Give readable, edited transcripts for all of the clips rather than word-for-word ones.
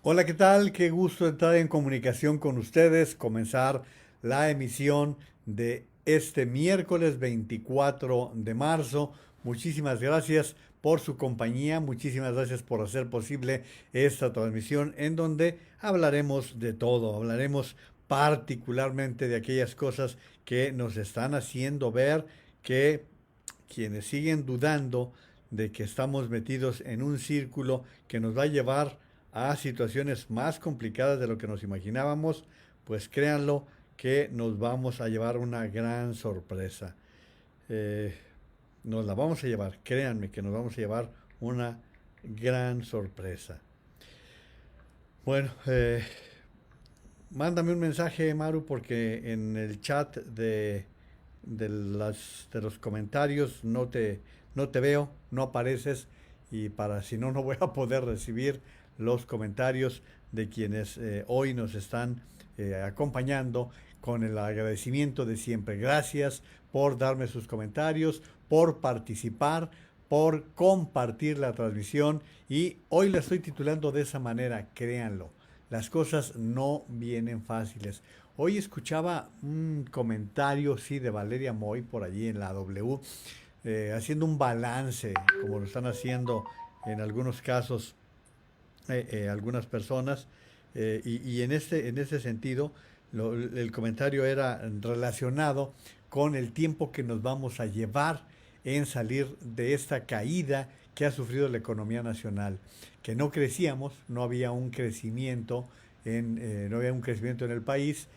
Hola, ¿qué tal? Qué gusto estar en comunicación con ustedes, comenzar la emisión de este miércoles 24 de marzo. Muchísimas gracias por su compañía, muchísimas gracias por hacer posible esta transmisión en donde hablaremos de todo, hablaremos particularmente de aquellas cosas que nos están haciendo ver que quienes siguen dudando de que estamos metidos en un círculo que nos va a llevar a situaciones más complicadas de lo que nos imaginábamos, pues créanlo que nos vamos a llevar una gran sorpresa. Eh, Nos la vamos a llevar, créanme que nos vamos a llevar una gran sorpresa. Bueno, mándame un mensaje, Maru, porque en el chat de los comentarios no te veo, no apareces y para si no, no voy a poder recibir los comentarios de quienes hoy nos están acompañando con el agradecimiento de siempre. Gracias por darme sus comentarios, por participar, por compartir la transmisión y hoy la estoy titulando de esa manera, créanlo. Las cosas no vienen fáciles. Hoy escuchaba un comentario, sí, de Valeria Moy por allí en la W, haciendo un balance, como lo están haciendo en algunos casos algunas personas, y en este sentido, el comentario era relacionado con el tiempo que nos vamos a llevar en salir de esta caída que ha sufrido la economía nacional, que no crecíamos, no había un crecimiento no había un crecimiento en el país.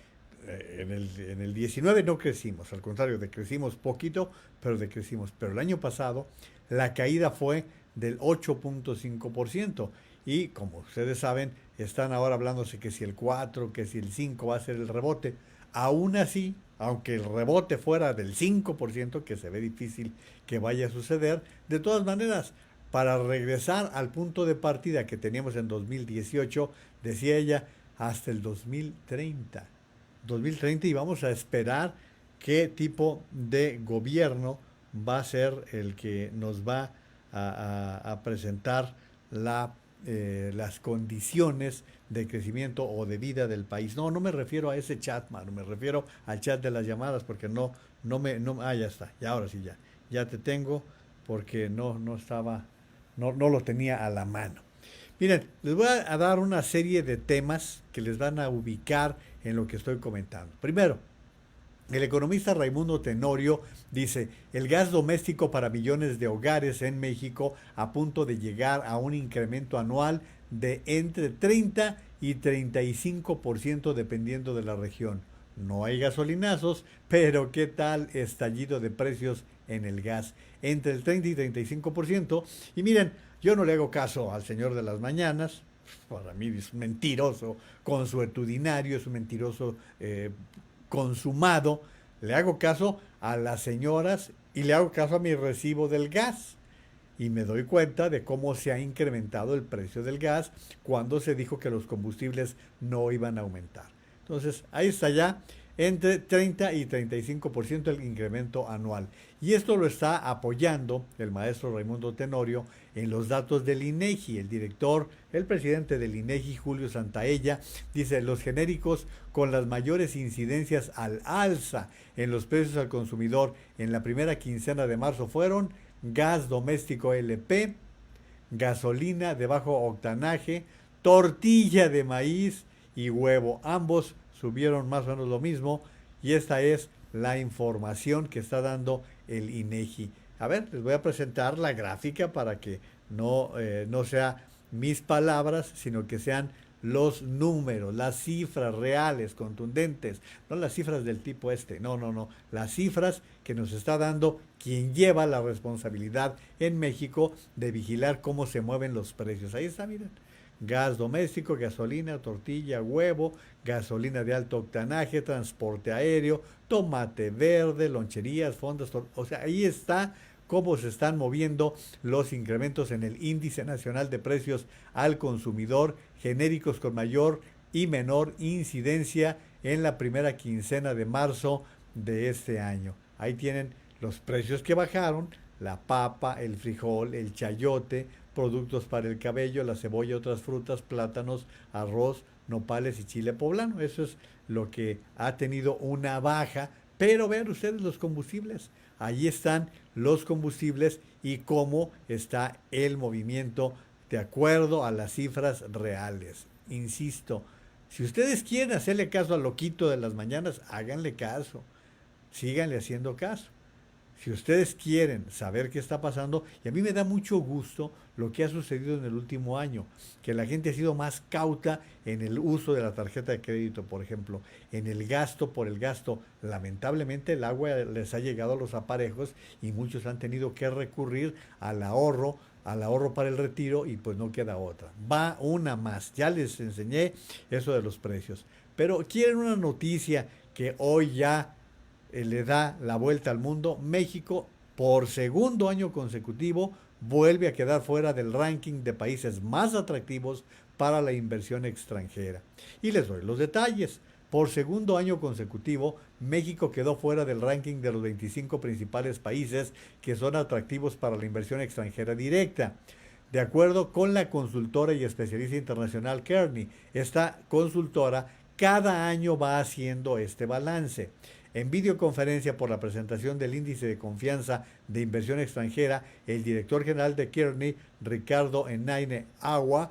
En el 19 no crecimos, al contrario, decrecimos poquito, pero decrecimos. Pero el año pasado la caída fue del 8.5%. Y como ustedes saben, están ahora hablándose que si el 4, que si el 5 va a ser el rebote. Aún así, aunque el rebote fuera del 5%, que se ve difícil que vaya a suceder, de todas maneras, para regresar al punto de partida que teníamos en 2018, decía ella, hasta el 2030 y vamos a esperar qué tipo de gobierno va a ser el que nos va a presentar las condiciones de crecimiento o de vida del país. No, no me refiero a ese chat, mano, me refiero al chat de las llamadas porque ya está, ya ahora sí ya te tengo porque no estaba, no lo tenía a la mano. Miren, les voy a dar una serie de temas que les van a ubicar en lo que estoy comentando. Primero, el economista Raimundo Tenorio dice, el gas doméstico para millones de hogares en México a punto de llegar a un incremento anual de entre 30 y 35% dependiendo de la región. No hay gasolinazos, pero ¿qué tal estallido de precios en el gas? Entre el 30 y 35%. Y miren, yo no le hago caso al señor de las mañanas, para mí es un mentiroso consuetudinario, es un mentiroso consumado, le hago caso a las señoras y le hago caso a mi recibo del gas. Y me doy cuenta de cómo se ha incrementado el precio del gas cuando se dijo que los combustibles no iban a aumentar. Entonces, ahí está ya entre 30 y 35% el incremento anual. Y esto lo está apoyando el maestro Raimundo Tenorio en los datos del INEGI. El director, el presidente del INEGI, Julio Santaella, dice, los genéricos con las mayores incidencias al alza en los precios al consumidor en la primera quincena de marzo fueron gas doméstico LP, gasolina de bajo octanaje, tortilla de maíz y huevo. Ambos subieron más o menos lo mismo y esta es la información que está dando el INEGI. A ver, les voy a presentar la gráfica para que no sea mis palabras, sino que sean los números, las cifras reales, contundentes, no las cifras del tipo este, no, las cifras que nos está dando quien lleva la responsabilidad en México de vigilar cómo se mueven los precios. Ahí está, miren. Gas doméstico, gasolina, tortilla, huevo, gasolina de alto octanaje, transporte aéreo, tomate verde, loncherías, fondas, o sea, ahí está cómo se están moviendo los incrementos en el índice nacional de precios al consumidor, genéricos con mayor y menor incidencia en la primera quincena de marzo de este año. Ahí tienen los precios que bajaron, la papa, el frijol, el chayote, productos para el cabello, la cebolla, otras frutas, plátanos, arroz, nopales y chile poblano. Eso es lo que ha tenido una baja. Pero vean ustedes los combustibles. Allí están los combustibles y cómo está el movimiento de acuerdo a las cifras reales. Insisto, si ustedes quieren hacerle caso al loquito de las mañanas, háganle caso, síganle haciendo caso. Si ustedes quieren saber qué está pasando, y a mí me da mucho gusto lo que ha sucedido en el último año, que la gente ha sido más cauta en el uso de la tarjeta de crédito, por ejemplo, en el gasto por el gasto. Lamentablemente el agua les ha llegado a los aparejos y muchos han tenido que recurrir al ahorro para el retiro y pues no queda otra. Va una más, ya les enseñé eso de los precios. Pero quieren una noticia que hoy ya le da la vuelta al mundo. México, por segundo año consecutivo, vuelve a quedar fuera del ranking de países más atractivos para la inversión extranjera. Y les doy los detalles. Por segundo año consecutivo, México quedó fuera del ranking de los 25 principales países que son atractivos para la inversión extranjera directa. De acuerdo con la consultora y especialista internacional Kearney, esta consultora cada año va haciendo este balance. En videoconferencia por la presentación del índice de confianza de inversión extranjera, el director general de Kearney, Ricardo Enaine Agua,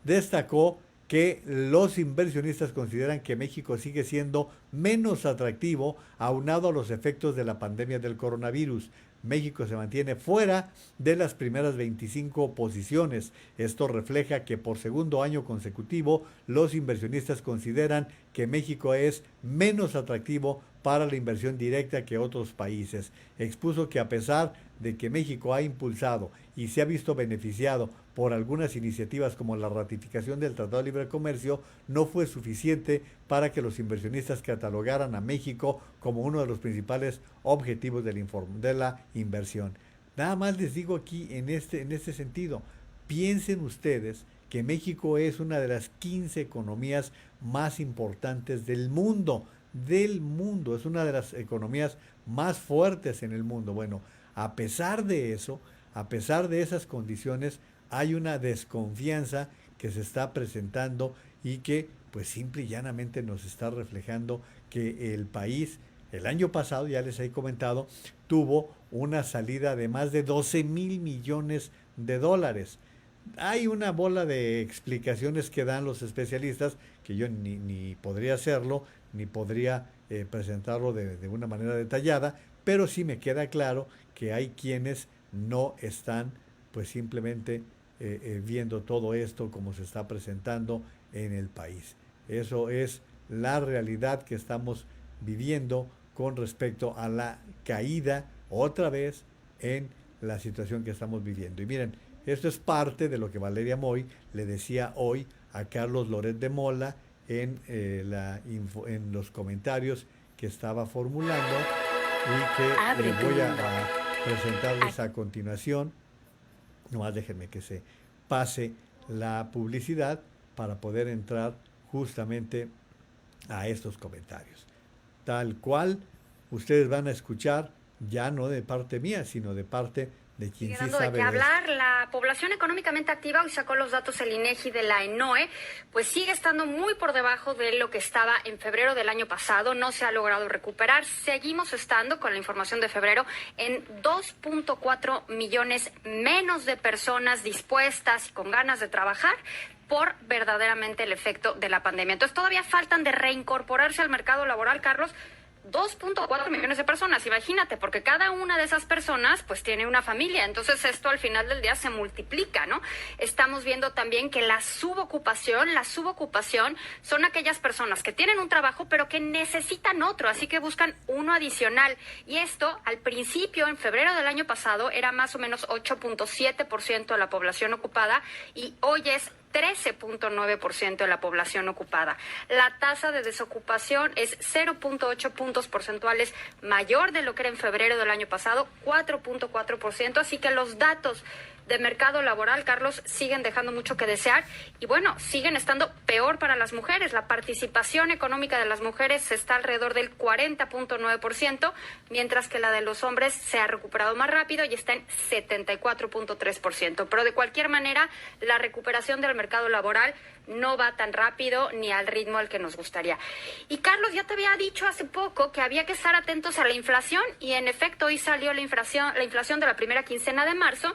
destacó que los inversionistas consideran que México sigue siendo menos atractivo aunado a los efectos de la pandemia del coronavirus. México se mantiene fuera de las primeras 25 posiciones. Esto refleja que por segundo año consecutivo los inversionistas consideran que México es menos atractivo para la inversión directa que otros países. Expuso que a pesar de que México ha impulsado y se ha visto beneficiado por algunas iniciativas como la ratificación del Tratado de Libre Comercio, no fue suficiente para que los inversionistas catalogaran a México como uno de los principales objetivos de la inversión. Nada más les digo aquí en este sentido, piensen ustedes que México es una de las 15 economías más importantes del mundo, es una de las economías más fuertes en el mundo. Bueno, a pesar de eso, a pesar de esas condiciones, hay una desconfianza que se está presentando y que pues simple y llanamente nos está reflejando que el país, el año pasado, ya les he comentado, tuvo una salida de más de 12,000 millones de dólares. Hay una bola de explicaciones que dan los especialistas que yo ni podría hacerlo, ni podría presentarlo de una manera detallada, pero sí me queda claro que hay quienes no están pues simplemente viendo todo esto como se está presentando en el país. Eso es la realidad que estamos viviendo con respecto a la caída otra vez en la situación que estamos viviendo. Y miren, esto es parte de lo que Valeria Moy le decía hoy a Carlos Loret de Mola en los comentarios que estaba formulando y que les voy a presentarles a continuación. Nomás déjenme que se pase la publicidad para poder entrar justamente a estos comentarios. Tal cual ustedes van a escuchar, ya no de parte mía, sino de parte de quien sí sabe de qué hablar. La población económicamente activa, hoy sacó los datos el INEGI de la ENOE, pues sigue estando muy por debajo de lo que estaba en febrero del año pasado, no se ha logrado recuperar. Seguimos estando, con la información de febrero, en 2.4 millones menos de personas dispuestas y con ganas de trabajar por verdaderamente el efecto de la pandemia. Entonces todavía faltan de reincorporarse al mercado laboral, Carlos, 2.4 millones de personas, imagínate, porque cada una de esas personas pues tiene una familia, entonces esto al final del día se multiplica, ¿no? Estamos viendo también que la subocupación son aquellas personas que tienen un trabajo pero que necesitan otro, así que buscan uno adicional, y esto al principio, en febrero del año pasado, era más o menos 8.7% de la población ocupada y hoy es 13.9% de la población ocupada. La tasa de desocupación es 0.8 puntos porcentuales mayor de lo que era en febrero del año pasado, 4.4%, así que los datos de mercado laboral, Carlos, siguen dejando mucho que desear y bueno, siguen estando peor para las mujeres. La participación económica de las mujeres está alrededor del 40.9%, mientras que la de los hombres se ha recuperado más rápido y está en 74.3%. Pero de cualquier manera, la recuperación del mercado laboral no va tan rápido ni al ritmo al que nos gustaría. Y Carlos, ya te había dicho hace poco que había que estar atentos a la inflación y en efecto hoy salió la inflación de la primera quincena de marzo.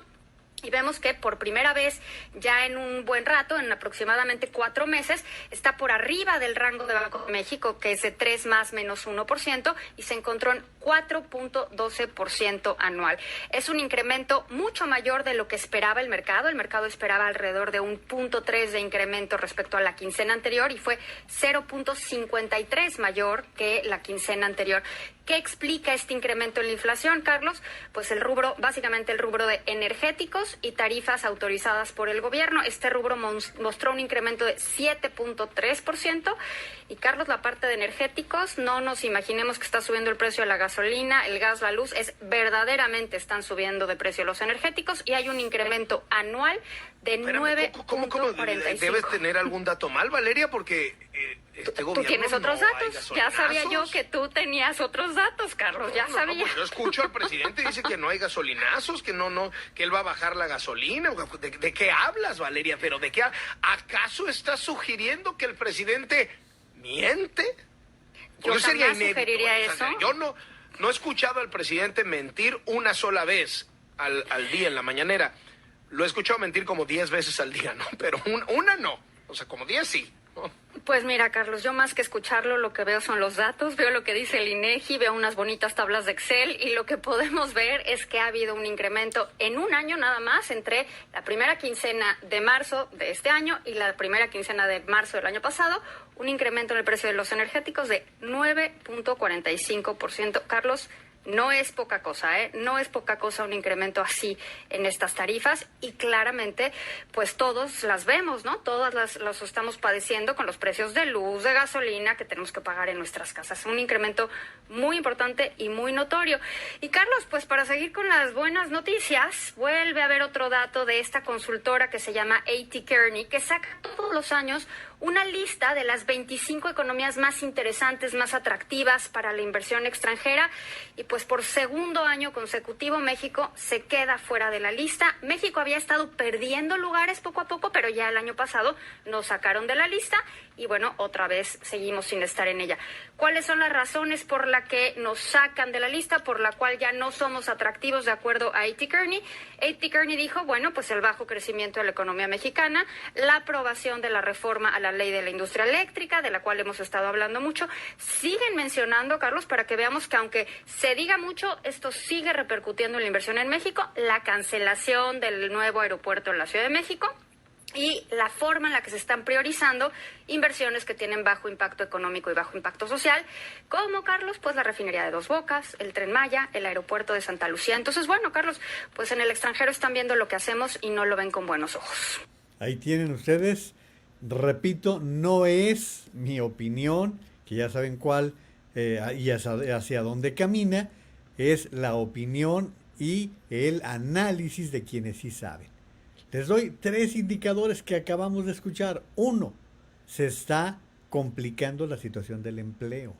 Y vemos que por primera vez ya en un buen rato, en aproximadamente 4 meses, está por arriba del rango de Banco de México, que es de 3 más menos 1%, y se encontró en 4.12% anual. Es un incremento mucho mayor de lo que esperaba el mercado. El mercado esperaba alrededor de un 0.3 de incremento respecto a la quincena anterior y fue 0.53 mayor que la quincena anterior. ¿Qué explica este incremento en la inflación, Carlos? Pues básicamente el rubro de energéticos y tarifas autorizadas por el gobierno. Este rubro mostró un incremento de 7.3%. Y Carlos, la parte de energéticos, no nos imaginemos que está subiendo el precio de la gasolina, el gas, la luz, verdaderamente están subiendo de precio los energéticos y hay un incremento anual de 9.45. ¿Debes tener algún dato mal, Valeria? Porque este gobierno ¿Tú tienes otros no datos? Ya sabía yo que tú tenías otros datos, Carlos, ya sabía. Pues yo escucho al presidente, dice que no hay gasolinazos, que que él va a bajar la gasolina. ¿De qué hablas, Valeria? ¿Pero de qué? ¿Acaso estás sugiriendo que el presidente miente? Yo jamás sugeriría eso. Yo no he escuchado al presidente mentir una sola vez al día en la mañanera. Lo he escuchado mentir como 10 veces al día, ¿no? Pero una no. O sea, como 10 sí. ¿No? Pues mira, Carlos, yo más que escucharlo, lo que veo son los datos, veo lo que dice el INEGI, veo unas bonitas tablas de Excel y lo que podemos ver es que ha habido un incremento en un año nada más entre la primera quincena de marzo de este año y la primera quincena de marzo del año pasado, un incremento en el precio de los energéticos de 9.45%. Carlos, no es poca cosa, no es poca cosa un incremento así en estas tarifas y claramente pues todos las vemos, ¿no? Todas las estamos padeciendo con los precios de luz, de gasolina que tenemos que pagar en nuestras casas. Un incremento muy importante y muy notorio. Y Carlos, pues para seguir con las buenas noticias, vuelve a haber otro dato de esta consultora que se llama A.T. Kearney, que saca todos los años una lista de las 25 economías más interesantes, más atractivas para la inversión extranjera y pues por segundo año consecutivo México se queda fuera de la lista. México había estado perdiendo lugares poco a poco, pero ya el año pasado nos sacaron de la lista y bueno, otra vez seguimos sin estar en ella. ¿Cuáles son las razones por las que nos sacan de la lista, por la cual ya no somos atractivos de acuerdo a A.T. Kearney? A.T. Kearney dijo, bueno, pues el bajo crecimiento de la economía mexicana, la aprobación de la reforma a la ley de la industria eléctrica, de la cual hemos estado hablando mucho. Siguen mencionando, Carlos, para que veamos que aunque se diga mucho, esto sigue repercutiendo en la inversión en México, la cancelación del nuevo aeropuerto en la Ciudad de México y la forma en la que se están priorizando inversiones que tienen bajo impacto económico y bajo impacto social, como, Carlos, pues la refinería de Dos Bocas, el Tren Maya, el aeropuerto de Santa Lucía. Entonces, bueno, Carlos, pues en el extranjero están viendo lo que hacemos y no lo ven con buenos ojos. Ahí tienen ustedes, repito, no es mi opinión, que ya saben cuál y hacia dónde camina, es la opinión y el análisis de quienes sí saben. Les doy 3 indicadores que acabamos de escuchar. 1, se está complicando la situación del empleo.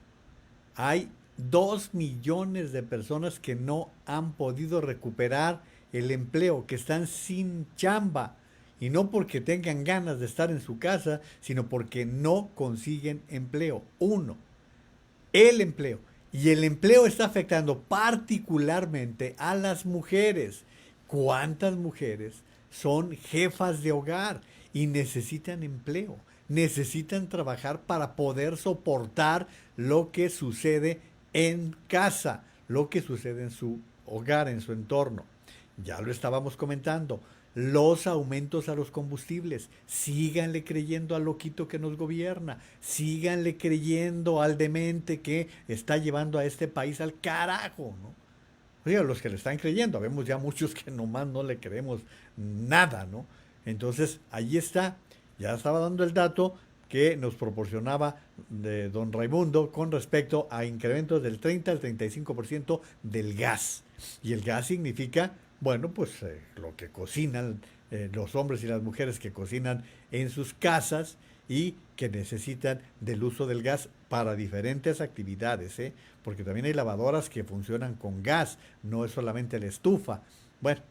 Hay 2 millones de personas que no han podido recuperar el empleo, que están sin chamba. Y no porque tengan ganas de estar en su casa, sino porque no consiguen empleo. 1, el empleo. Y el empleo está afectando particularmente a las mujeres. ¿Cuántas mujeres son jefas de hogar y necesitan empleo? Necesitan trabajar para poder soportar lo que sucede en casa, lo que sucede en su hogar, en su entorno. Ya lo estábamos comentando. Los aumentos a los combustibles, síganle creyendo al loquito que nos gobierna, síganle creyendo al demente que está llevando a este país al carajo, ¿no? Oiga, los que le están creyendo, vemos ya muchos que nomás no le creemos nada, ¿no? Entonces, ahí está, ya estaba dando el dato que nos proporcionaba de don Raimundo con respecto a incrementos del 30 al 35% del gas. Y el gas significa Bueno, pues lo que cocinan los hombres y las mujeres que cocinan en sus casas y que necesitan del uso del gas para diferentes actividades, ¿eh? Porque también hay lavadoras que funcionan con gas, no es solamente la estufa. Bueno,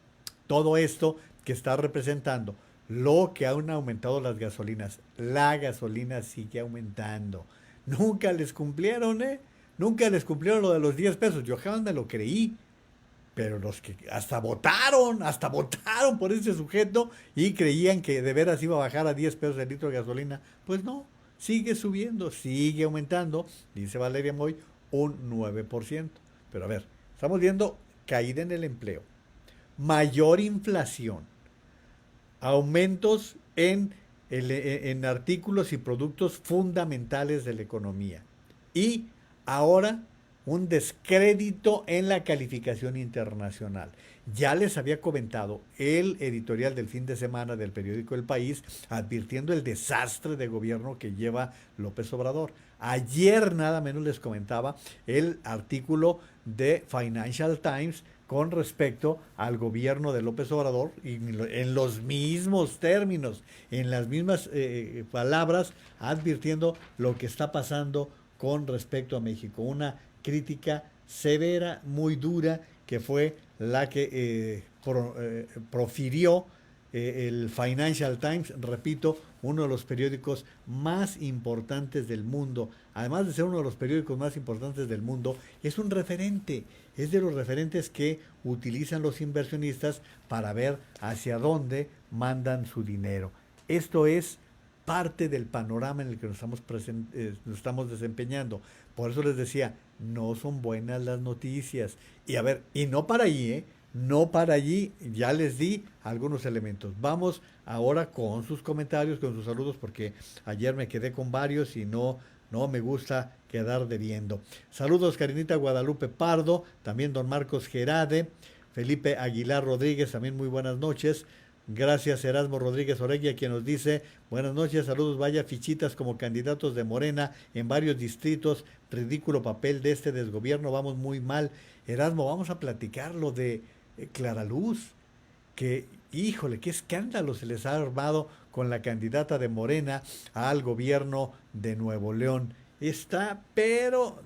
todo esto que está representando lo que han aumentado las gasolinas. La gasolina sigue aumentando. Nunca les cumplieron, ¿eh? Nunca les cumplieron lo de los 10 pesos. Yo jamás me lo creí. Pero los que hasta votaron por ese sujeto y creían que de veras iba a bajar a 10 pesos el litro de gasolina. Pues no, sigue subiendo, sigue aumentando, dice Valeria Moy, un 9%. Pero a ver, estamos viendo caída en el empleo, mayor inflación, aumentos en artículos y productos fundamentales de la economía. Y ahora un descrédito en la calificación internacional. Ya les había comentado el editorial del fin de semana del periódico El País advirtiendo el desastre de gobierno que lleva López Obrador. Ayer nada menos les comentaba el artículo de Financial Times con respecto al gobierno de López Obrador y en los mismos términos, en las mismas palabras, advirtiendo lo que está pasando con respecto a México. Una crítica severa, muy dura, que fue la que profirió el Financial Times, repito, uno de los periódicos más importantes del mundo. Además de ser uno de los periódicos más importantes del mundo, es un referente, es de los referentes que utilizan los inversionistas para ver hacia dónde mandan su dinero. Esto es parte del panorama en el que nos estamos desempeñando. Por eso les decía, no son buenas las noticias. Y a ver, y no para allí, ¿eh? No para allí, ya les di algunos elementos. Vamos ahora con sus comentarios, con sus saludos, porque ayer me quedé con varios y no me gusta quedar debiendo. Saludos, Karinita Guadalupe Pardo, también don Marcos Gerade, Felipe Aguilar Rodríguez, también muy buenas noches. Gracias, Erasmo Rodríguez Oregui, quien nos dice, buenas noches, saludos, vaya fichitas como candidatos de Morena en varios distritos, ridículo papel de este desgobierno, vamos muy mal. Erasmo, vamos a platicar lo de Clara Luz, que, híjole, qué escándalo se les ha armado con la candidata de Morena al gobierno de Nuevo León. Está, pero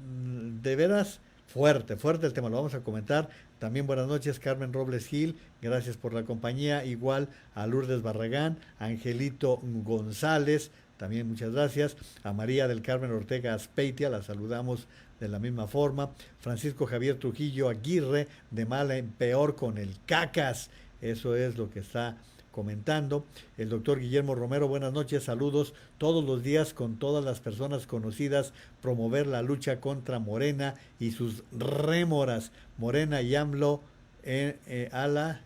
de veras fuerte, fuerte el tema, lo vamos a comentar. También buenas noches, Carmen Robles Gil, gracias por la compañía. Igual a Lourdes Barragán, Angelito González, también muchas gracias. A María del Carmen Ortega Aspeitia, la saludamos de la misma forma. Francisco Javier Trujillo Aguirre, de mal en peor con el cacas. Eso es lo que está comentando. El doctor Guillermo Romero, buenas noches, saludos todos los días con todas las personas conocidas, promover la lucha contra Morena y sus rémoras. Morena y AMLO a la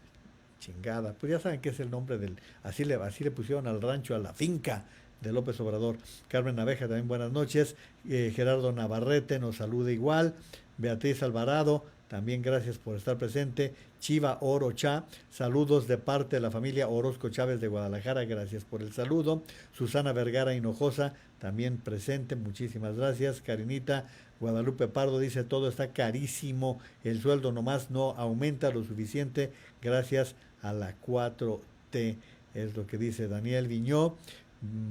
chingada. Pues ya saben que es el nombre del, así le pusieron al rancho, a la finca de López Obrador. Carmen Abeja, también buenas noches. Gerardo Navarrete nos saluda igual. Beatriz Alvarado, también gracias por estar presente. Chiva Orocha, saludos de parte de la familia Orozco Chávez de Guadalajara, gracias por el saludo. Susana Vergara Hinojosa, también presente, muchísimas gracias. Karinita Guadalupe Pardo dice, todo está carísimo, el sueldo nomás no aumenta lo suficiente, gracias a la 4T, es lo que dice Daniel Viñó.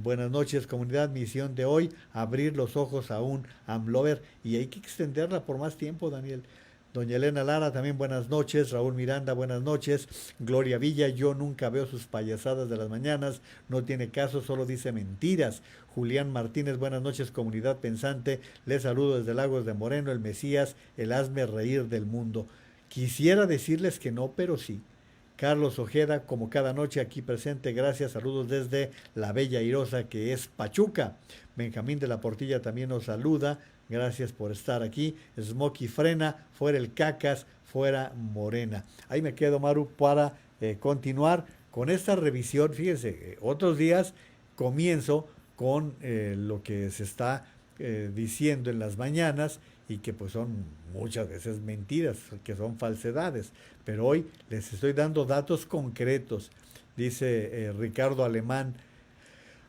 Buenas noches, comunidad. Misión de hoy, abrir los ojos a un AMLover y hay que extenderla por más tiempo, Daniel. Doña Elena Lara, también buenas noches. Raúl Miranda, buenas noches. Gloria Villa, yo nunca veo sus payasadas de las mañanas, no tiene caso, solo dice mentiras. Julián Martínez, buenas noches, comunidad pensante. Les saludo desde Lagos de Moreno, el Mesías, el hazme reír del mundo. Quisiera decirles que no, pero sí. Carlos Ojeda, como cada noche aquí presente, gracias, saludos desde la bella Irosa que es Pachuca. Benjamín de la Portilla también nos saluda, gracias por estar aquí. Smokey Frena, fuera el cacas, fuera Morena. Ahí me quedo, Maru, para continuar con esta revisión. Fíjense, otros días comienzo con lo que se está diciendo en las mañanas y que pues son muchas veces mentiras, que son falsedades. Pero hoy les estoy dando datos concretos. Dice Ricardo Alemán,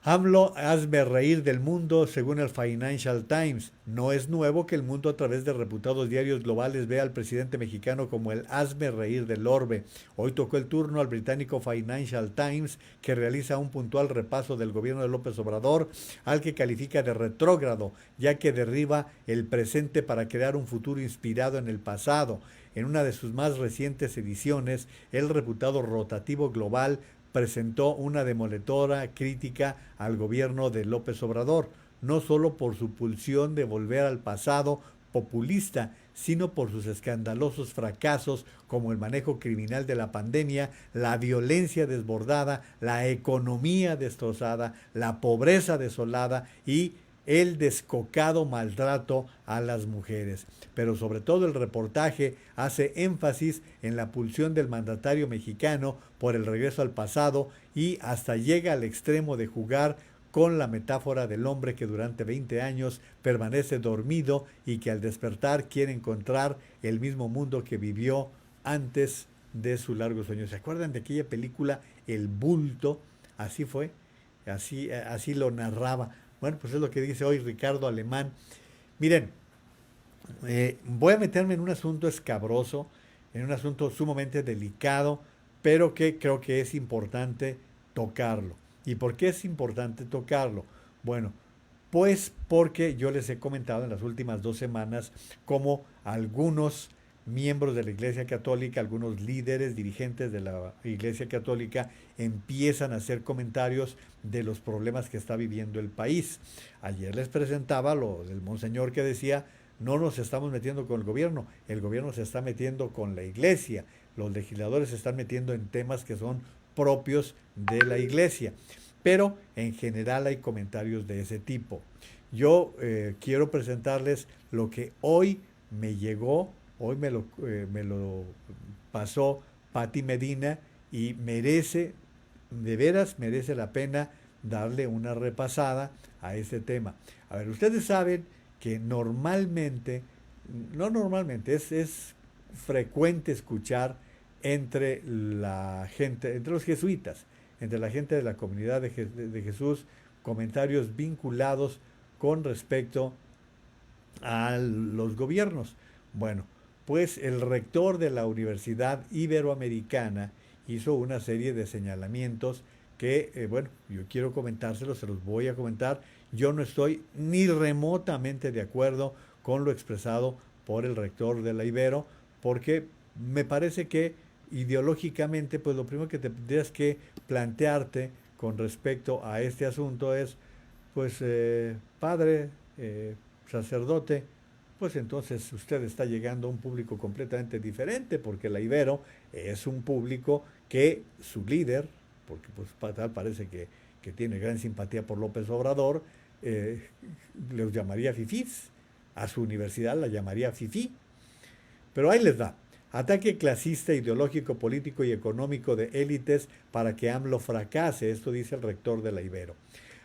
AMLO, hazme reír del mundo, según el Financial Times. No es nuevo que el mundo a través de reputados diarios globales vea al presidente mexicano como el hazme reír del orbe. Hoy tocó el turno al británico Financial Times, que realiza un puntual repaso del gobierno de López Obrador, al que califica de retrógrado, ya que derriba el presente para crear un futuro inspirado en el pasado. En una de sus más recientes ediciones, el reputado rotativo global presentó una demoledora crítica al gobierno de López Obrador, no solo por su pulsión de volver al pasado populista, sino por sus escandalosos fracasos como el manejo criminal de la pandemia, la violencia desbordada, la economía destrozada, la pobreza desolada y el descocado maltrato a las mujeres. Pero sobre todo el reportaje hace énfasis en la pulsión del mandatario mexicano por el regreso al pasado y hasta llega al extremo de jugar con la metáfora del hombre que durante 20 años permanece dormido y que al despertar quiere encontrar el mismo mundo que vivió antes de su largo sueño. ¿Se acuerdan de aquella película El Bulto? Así fue, así lo narraba. Bueno, pues es lo que dice hoy Ricardo Alemán. Miren, voy a meterme en un asunto escabroso, en un asunto sumamente delicado, pero que creo que es importante tocarlo. ¿Y por qué es importante tocarlo? Bueno, pues porque yo les he comentado en las últimas 2 semanas cómo algunos miembros de la Iglesia Católica, algunos líderes, dirigentes de la Iglesia Católica, empiezan a hacer comentarios de los problemas que está viviendo el país. Ayer les presentaba lo del monseñor que decía, no nos estamos metiendo con el gobierno se está metiendo con la Iglesia, los legisladores se están metiendo en temas que son propios de la Iglesia. Pero en general hay comentarios de ese tipo. Yo quiero presentarles lo que hoy me llegó. Hoy me lo pasó Pati Medina y merece, de veras merece la pena darle una repasada a este tema. A ver, ustedes saben que normalmente, no normalmente, es frecuente escuchar entre la gente, entre los jesuitas, entre la gente de la comunidad de Jesús, comentarios vinculados con respecto a los gobiernos. Bueno, pues el rector de la Universidad Iberoamericana hizo una serie de señalamientos que, bueno, yo quiero comentárselos, se los voy a comentar. Yo no estoy ni remotamente de acuerdo con lo expresado por el rector de la Ibero, porque me parece que ideológicamente, pues lo primero que tendrías que plantearte con respecto a este asunto es, pues, padre, sacerdote, pues entonces usted está llegando a un público completamente diferente, porque la Ibero es un público que su líder, porque pues tal parece que tiene gran simpatía por López Obrador, los llamaría fifís, a su universidad la llamaría fifí. Pero ahí les da. Ataque clasista, ideológico, político y económico de élites para que AMLO fracase, esto dice el rector de la Ibero.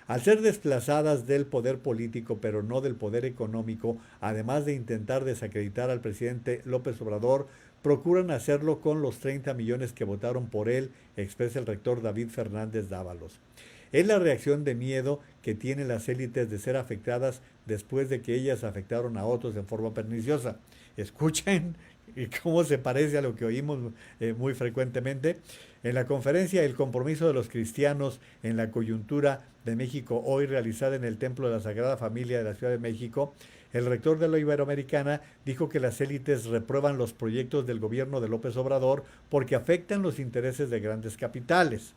Al ser desplazadas del poder político, pero no del poder económico, además de intentar desacreditar al presidente López Obrador, procuran hacerlo con los 30 millones que votaron por él, expresa el rector David Fernández Dávalos. Es la reacción de miedo que tienen las élites de ser afectadas después de que ellas afectaron a otros en forma perniciosa. Escuchen cómo se parece a lo que oímos muy frecuentemente. En la conferencia El compromiso de los cristianos en la coyuntura de México hoy, realizada en el Templo de la Sagrada Familia de la Ciudad de México, el rector de la Iberoamericana dijo que las élites reprueban los proyectos del gobierno de López Obrador porque afectan los intereses de grandes capitales.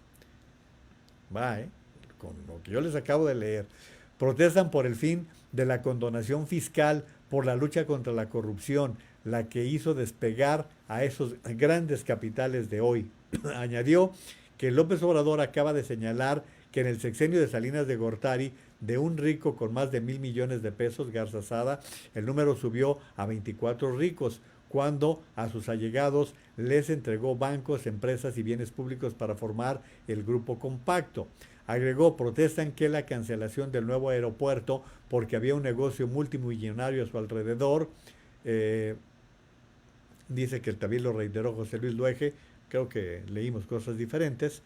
Con lo que yo les acabo de leer. Protestan por el fin de la condonación fiscal, por la lucha contra la corrupción, la que hizo despegar a esos grandes capitales de hoy. Añadió que López Obrador acaba de señalar que en el sexenio de Salinas de Gortari, de un rico con más de 1,000 millones de pesos, Garza Sada, el número subió a 24 ricos, cuando a sus allegados les entregó bancos, empresas y bienes públicos para formar el grupo compacto. Agregó, protestan que la cancelación del nuevo aeropuerto, porque había un negocio multimillonario a su alrededor, dice que también lo reiteró José Luis Luege, creo que leímos cosas diferentes,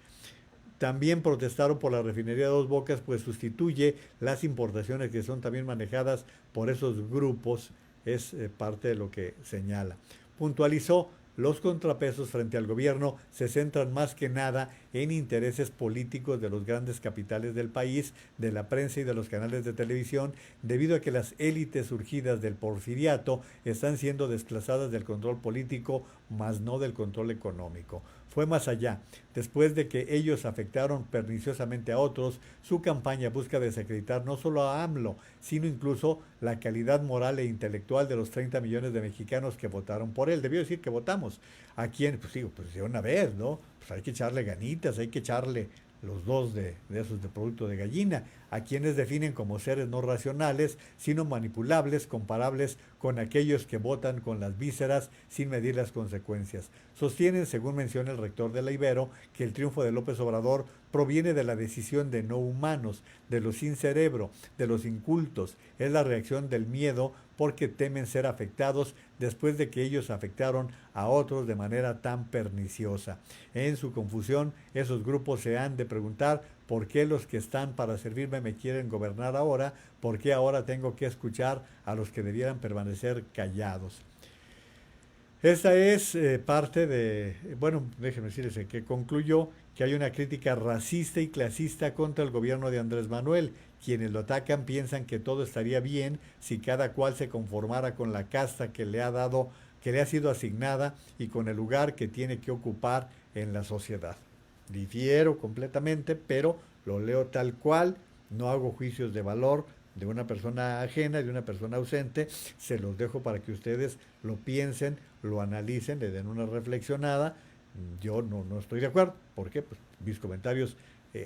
También protestaron por la refinería de Dos Bocas, pues sustituye las importaciones que son también manejadas por esos grupos, es parte de lo que señala. Puntualizó, los contrapesos frente al gobierno se centran más que nada en intereses políticos de los grandes capitales del país, de la prensa y de los canales de televisión, debido a que las élites surgidas del porfiriato están siendo desplazadas del control político, más no del control económico. Fue más allá. Después de que ellos afectaron perniciosamente a otros, su campaña busca desacreditar no solo a AMLO, sino incluso la calidad moral e intelectual de los 30 millones de mexicanos que votaron por él. Debió decir que votamos. ¿A quién? Pues digo, pues de una vez, ¿no? Pues hay que echarle ganitas, hay que echarle los dos de esos de producto de gallina, a quienes definen como seres no racionales, sino manipulables, comparables con aquellos que votan con las vísceras sin medir las consecuencias. Sostienen, según menciona el rector de la Ibero, que el triunfo de López Obrador proviene de la decisión de no humanos, de los sin cerebro, de los incultos. Es la reacción del miedo porque temen ser afectados después de que ellos afectaron a otros de manera tan perniciosa. En su confusión, esos grupos se han de preguntar por qué los que están para servirme me quieren gobernar ahora, por qué ahora tengo que escuchar a los que debieran permanecer callados. Esta es parte de, bueno, déjenme decirles que concluyó que hay una crítica racista y clasista contra el gobierno de Andrés Manuel. Quienes lo atacan piensan que todo estaría bien si cada cual se conformara con la casta que le ha dado, que le ha sido asignada y con el lugar que tiene que ocupar en la sociedad. Difiero completamente, pero lo leo tal cual, no hago juicios de valor de una persona ajena, de una persona ausente, se los dejo para que ustedes lo piensen, lo analicen, le den una reflexionada. Yo no estoy de acuerdo, porque pues, mis comentarios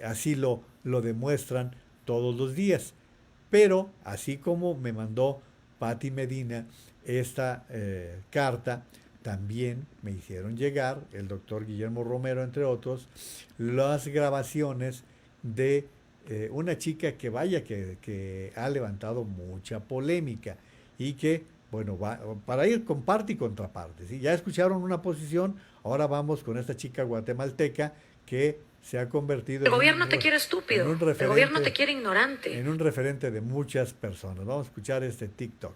así lo demuestran todos los días. Pero así como me mandó Pati Medina esta carta, también me hicieron llegar, el doctor Guillermo Romero, entre otros, las grabaciones de una chica que vaya, que ha levantado mucha polémica y que, bueno, va para ir con parte y contraparte. ¿Sí? Ya escucharon una posición, ahora vamos con esta chica guatemalteca que se ha convertido el gobierno te quiere estúpido, el gobierno te quiere ignorante. En un referente de muchas personas. Vamos a escuchar este TikTok.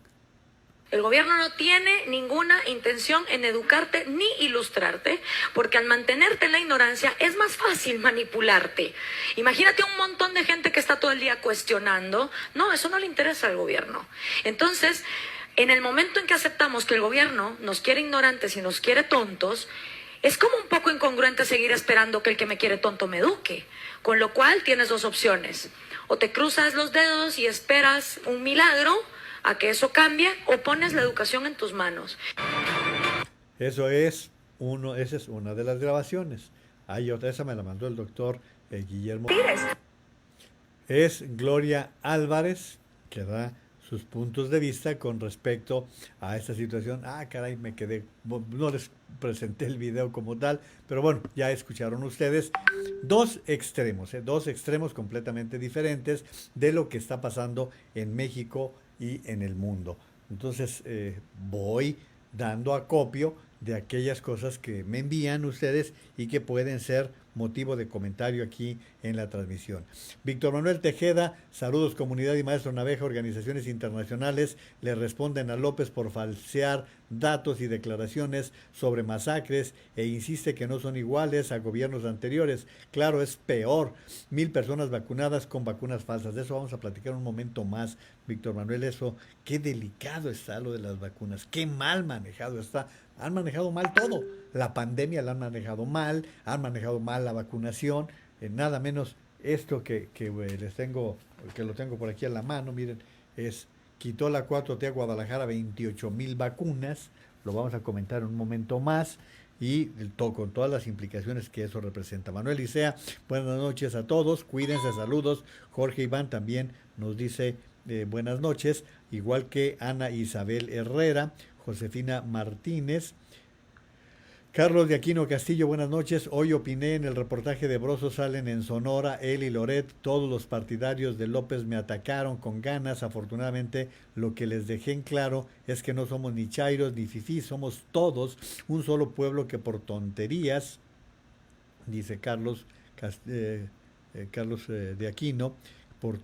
El gobierno no tiene ninguna intención en educarte ni ilustrarte, porque al mantenerte en la ignorancia es más fácil manipularte. Imagínate un montón de gente que está todo el día cuestionando. No, eso no le interesa al gobierno. Entonces, en el momento en que aceptamos que el gobierno nos quiere ignorantes y nos quiere tontos, es como un poco incongruente seguir esperando que el que me quiere tonto me eduque. Con lo cual tienes dos opciones. O te cruzas los dedos y esperas un milagro a que eso cambie, o pones la educación en tus manos. Esa es una de las grabaciones. Hay otra, esa me la mandó el doctor Guillermo. Es Gloria Álvarez, que da sus puntos de vista con respecto a esta situación. Caray, me quedé, no les presenté el video como tal, pero bueno, ya escucharon ustedes dos extremos completamente diferentes de lo que está pasando en México y en el mundo. Entonces voy dando acopio de aquellas cosas que me envían ustedes y que pueden ser motivo de comentario aquí en la transmisión. Víctor Manuel Tejeda, saludos comunidad y maestro Naveja, organizaciones internacionales le responden a López por falsear datos y declaraciones sobre masacres e insiste que no son iguales a gobiernos anteriores. Claro, es peor. 1,000 personas vacunadas con vacunas falsas. De eso vamos a platicar un momento más, Víctor Manuel. Eso, qué delicado está lo de las vacunas, qué mal manejado está. Han manejado mal todo. La pandemia la han manejado mal, han manejado mal la vacunación, nada menos esto que les tengo, que lo tengo por aquí en la mano, miren, quitó la 4T a Guadalajara 28,000 vacunas, lo vamos a comentar en un momento más, y con todas las implicaciones que eso representa. Manuel Licea, buenas noches a todos, cuídense, saludos. Jorge Iván también nos dice buenas noches, igual que Ana Isabel Herrera, Josefina Martínez. Carlos de Aquino Castillo, buenas noches. Hoy opiné en el reportaje de Broso Salen en Sonora, él y Loret, todos los partidarios de López me atacaron con ganas. Afortunadamente, lo que les dejé en claro es que no somos ni chairos ni fifís, somos todos un solo pueblo que por tonterías, dice Carlos Carlos de Aquino, por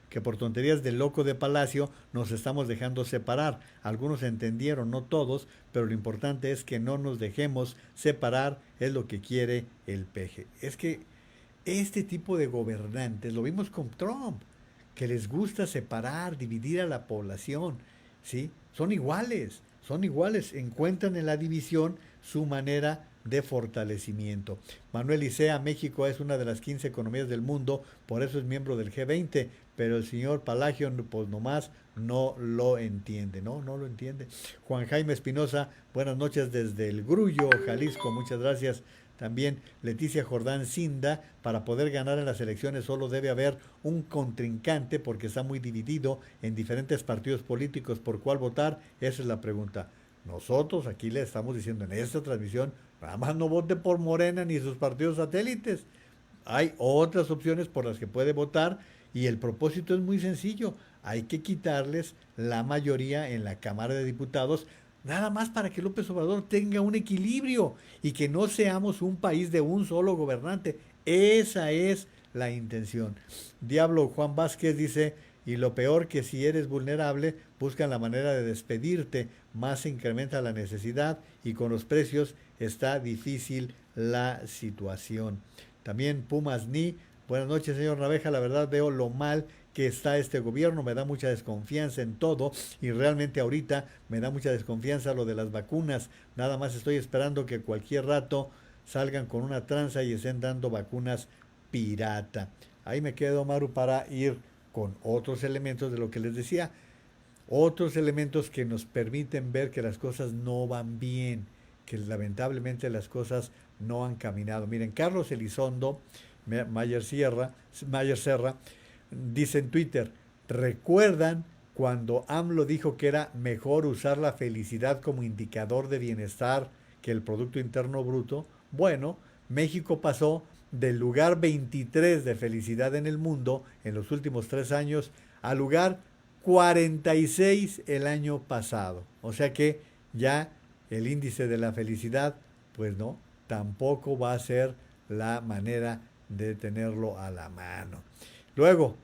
que por tonterías del loco de Palacio nos estamos dejando separar. Algunos entendieron, no todos, pero lo importante es que no nos dejemos separar, es lo que quiere el peje. Es que este tipo de gobernantes, lo vimos con Trump, que les gusta separar, dividir a la población, ¿sí? Son iguales, encuentran en la división su manera de fortalecimiento. Manuel Icea, México es una de las 15 economías del mundo, por eso es miembro del G20, pero el señor Palagio pues nomás no lo entiende, no lo entiende. Juan Jaime Espinosa, buenas noches desde el Grullo, Jalisco, muchas gracias. También Leticia Jordán Cinda, para poder ganar en las elecciones solo debe haber un contrincante porque está muy dividido en diferentes partidos políticos. ¿Por cuál votar? Esa es la pregunta. Nosotros aquí le estamos diciendo en esta transmisión, nada más no vote por Morena ni sus partidos satélites. Hay otras opciones por las que puede votar y el propósito es muy sencillo. Hay que quitarles la mayoría en la Cámara de Diputados, nada más para que López Obrador tenga un equilibrio y que no seamos un país de un solo gobernante. Esa es la intención. Diablo Juan Vázquez dice, y lo peor que si eres vulnerable, buscan la manera de despedirte, más se incrementa la necesidad y con los precios está difícil la situación. También Pumas Ni, buenas noches señor Naveja, la verdad veo lo mal que está este gobierno, me da mucha desconfianza en todo y realmente ahorita me da mucha desconfianza lo de las vacunas, nada más estoy esperando que cualquier rato salgan con una tranza y estén dando vacunas pirata. Ahí me quedo, Maru, para ir con otros elementos de lo que les decía, otros elementos que nos permiten ver que las cosas no van bien, que lamentablemente las cosas no han caminado. Miren, Carlos Elizondo Mayer Serra dice en Twitter, ¿recuerdan cuando AMLO dijo que era mejor usar la felicidad como indicador de bienestar que el Producto Interno Bruto? Bueno, México pasó del lugar 23 de felicidad en el mundo en los últimos 3 años al lugar 46 el año pasado. O sea que ya el índice de la felicidad, pues no, tampoco va a ser la manera de tenerlo a la mano. Luego,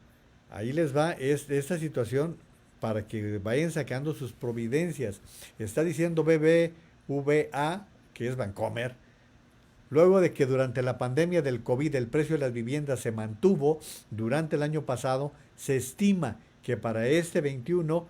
ahí les va esta situación para que vayan sacando sus providencias. Está diciendo BBVA, que es Bancomer, luego de que durante la pandemia del COVID el precio de las viviendas se mantuvo durante el año pasado, se estima que para este 21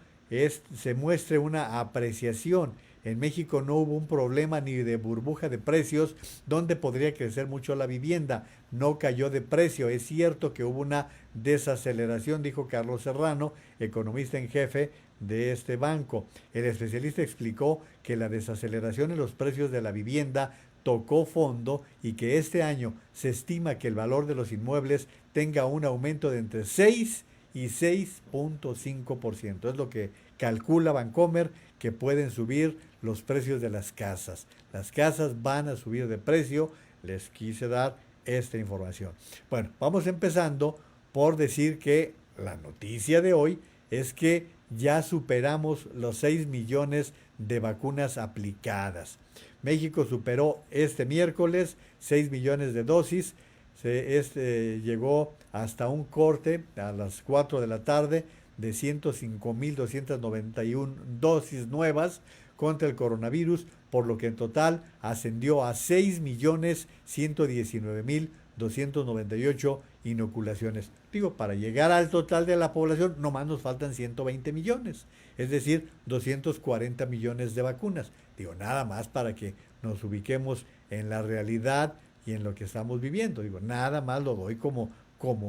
se muestre una apreciación. En México no hubo un problema ni de burbuja de precios donde podría crecer mucho la vivienda. No cayó de precio. Es cierto que hubo una desaceleración, dijo Carlos Serrano, economista en jefe de este banco. El especialista explicó que la desaceleración en los precios de la vivienda tocó fondo y que este año se estima que el valor de los inmuebles tenga un aumento de entre 6 y 6.5%. Es lo que calcula Bancomer, que pueden subir los precios de las casas. Las casas van a subir de precio. Les quise dar esta información. Bueno, vamos empezando por decir que la noticia de hoy es que ya superamos los 6 millones de vacunas aplicadas. México superó este miércoles 6 millones de dosis. Llegó hasta un corte a las 4 de la tarde de 105.291 dosis nuevas contra el coronavirus, por lo que en total ascendió a 6.119.298 inoculaciones. Digo, para llegar al total de la población, nomás nos faltan 120 millones, es decir, 240 millones de vacunas. Digo, nada más para que nos ubiquemos en la realidad y en lo que estamos viviendo. Digo, nada más lo doy como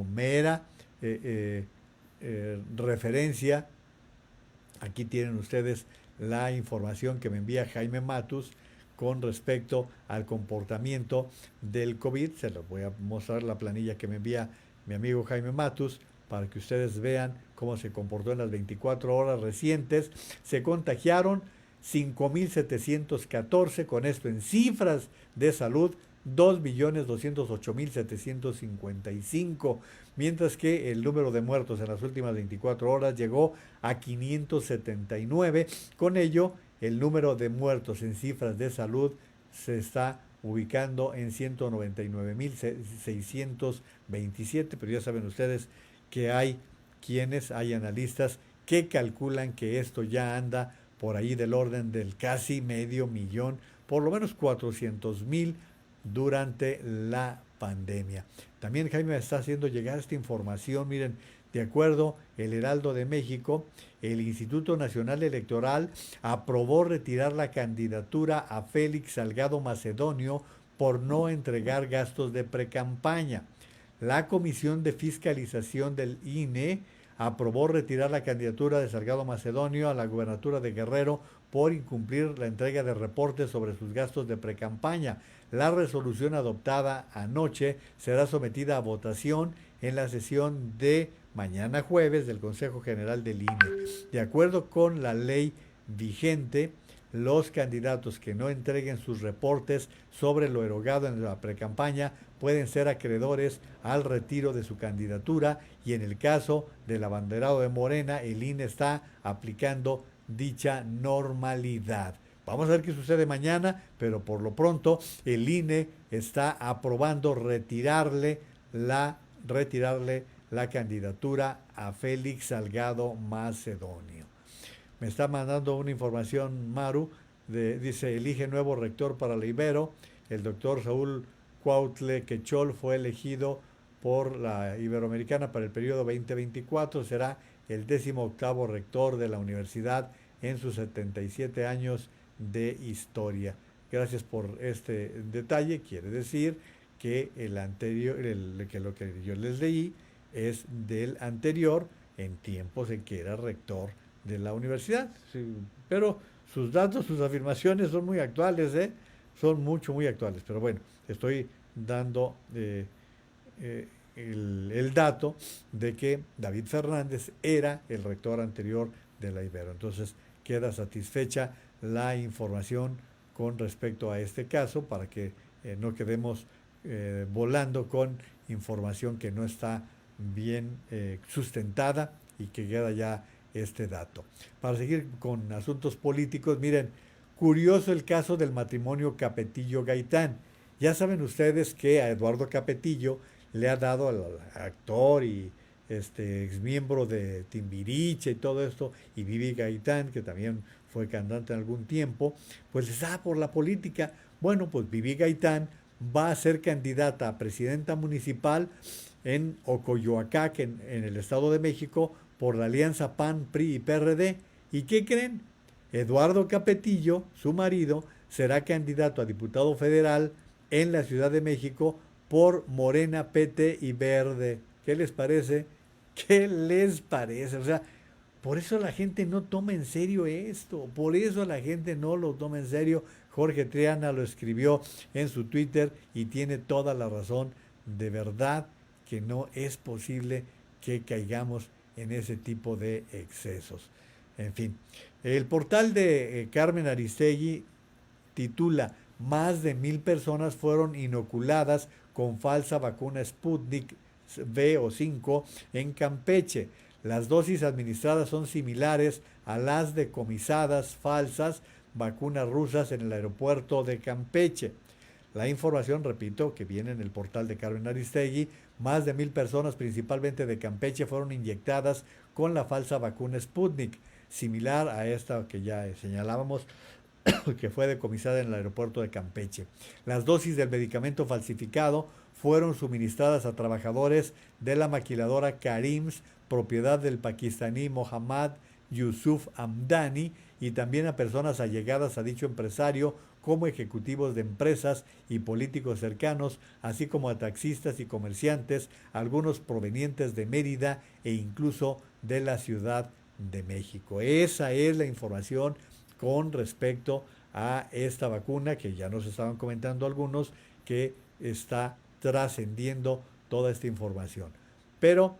mera referencia. Aquí tienen ustedes la información que me envía Jaime Matus con respecto al comportamiento del COVID. Se los voy a mostrar la planilla que me envía mi amigo Jaime Matus para que ustedes vean cómo se comportó en las 24 horas recientes. Se contagiaron 5.714, con esto en cifras de salud, 2.208.755, mientras que el número de muertos en las últimas 24 horas llegó a 579. Con ello, el número de muertos en cifras de salud se está ubicando en 199.627, pero ya saben ustedes que hay analistas que calculan que esto ya anda por ahí del orden del casi 500,000, por lo menos 400,000 durante la pandemia. También Jaime me está haciendo llegar esta información, miren, de acuerdo el Heraldo de México, el Instituto Nacional Electoral aprobó retirar la candidatura a Félix Salgado Macedonio por no entregar gastos de precampaña. La Comisión de Fiscalización del INE aprobó retirar la candidatura de Salgado Macedonio a la gubernatura de Guerrero por incumplir la entrega de reportes sobre sus gastos de precampaña. La resolución adoptada anoche será sometida a votación en la sesión de mañana jueves del Consejo General del INE. De acuerdo con la ley vigente, los candidatos que no entreguen sus reportes sobre lo erogado en la precampaña pueden ser acreedores al retiro de su candidatura y en el caso del abanderado de Morena, el INE está aplicando dicha normalidad. Vamos a ver qué sucede mañana, pero por lo pronto el INE está aprobando retirarle la candidatura a Félix Salgado Macedonio. Me está mandando una información Maru, dice, elige nuevo rector para la Ibero. El doctor Saúl Cuautle Quechol fue elegido por la Iberoamericana para el periodo 2024. Será el 18º rector de la universidad en sus 77 años de historia. Gracias por este detalle. Quiere decir que el anterior, que lo que yo les leí es del anterior, en tiempos en que era rector de la universidad. Sí, pero sus datos, sus afirmaciones son muy actuales, son muy actuales. Pero bueno, estoy dando el dato de que David Fernández era el rector anterior de la Ibero. Entonces queda satisfecha la información con respecto a este caso para que no quedemos volando con información que no está bien sustentada y que queda ya este dato. Para seguir con asuntos políticos, miren, curioso el caso del matrimonio Capetillo-Gaitán. Ya saben ustedes que a Eduardo Capetillo le ha dado al actor y exmiembro de Timbiriche y todo esto, y Vivi Gaitán, que también fue cantante en algún tiempo, pues les da por la política. Bueno, pues Vivi Gaitán va a ser candidata a presidenta municipal en Ocoyoacac, en el Estado de México, por la alianza PAN, PRI y PRD. ¿Y qué creen? Eduardo Capetillo, su marido, será candidato a diputado federal en la Ciudad de México por Morena, PT y Verde. ¿Qué les parece? ¿Qué les parece? O sea, por eso la gente no toma en serio esto, por eso la gente no lo toma en serio. Jorge Triana lo escribió en su Twitter y tiene toda la razón. De verdad que no es posible que caigamos en ese tipo de excesos. En fin, el portal de Carmen Aristegui titula: más de 1,000 personas fueron inoculadas con falsa vacuna Sputnik V o 5 en Campeche. Las dosis administradas son similares a las decomisadas falsas vacunas rusas en el aeropuerto de Campeche. La información, repito, que viene en el portal de Carmen Aristegui, más de 1,000 personas, principalmente de Campeche, fueron inyectadas con la falsa vacuna Sputnik, similar a esta que ya señalábamos, que fue decomisada en el aeropuerto de Campeche. Las dosis del medicamento falsificado fueron suministradas a trabajadores de la maquiladora Karims, propiedad del pakistaní Mohammad Yusuf Hamdani, y también a personas allegadas a dicho empresario, como ejecutivos de empresas y políticos cercanos, así como a taxistas y comerciantes, algunos provenientes de Mérida e incluso de la Ciudad de México. Esa es la información con respecto a esta vacuna, que ya nos estaban comentando algunos, que está trascendiendo toda esta información. Pero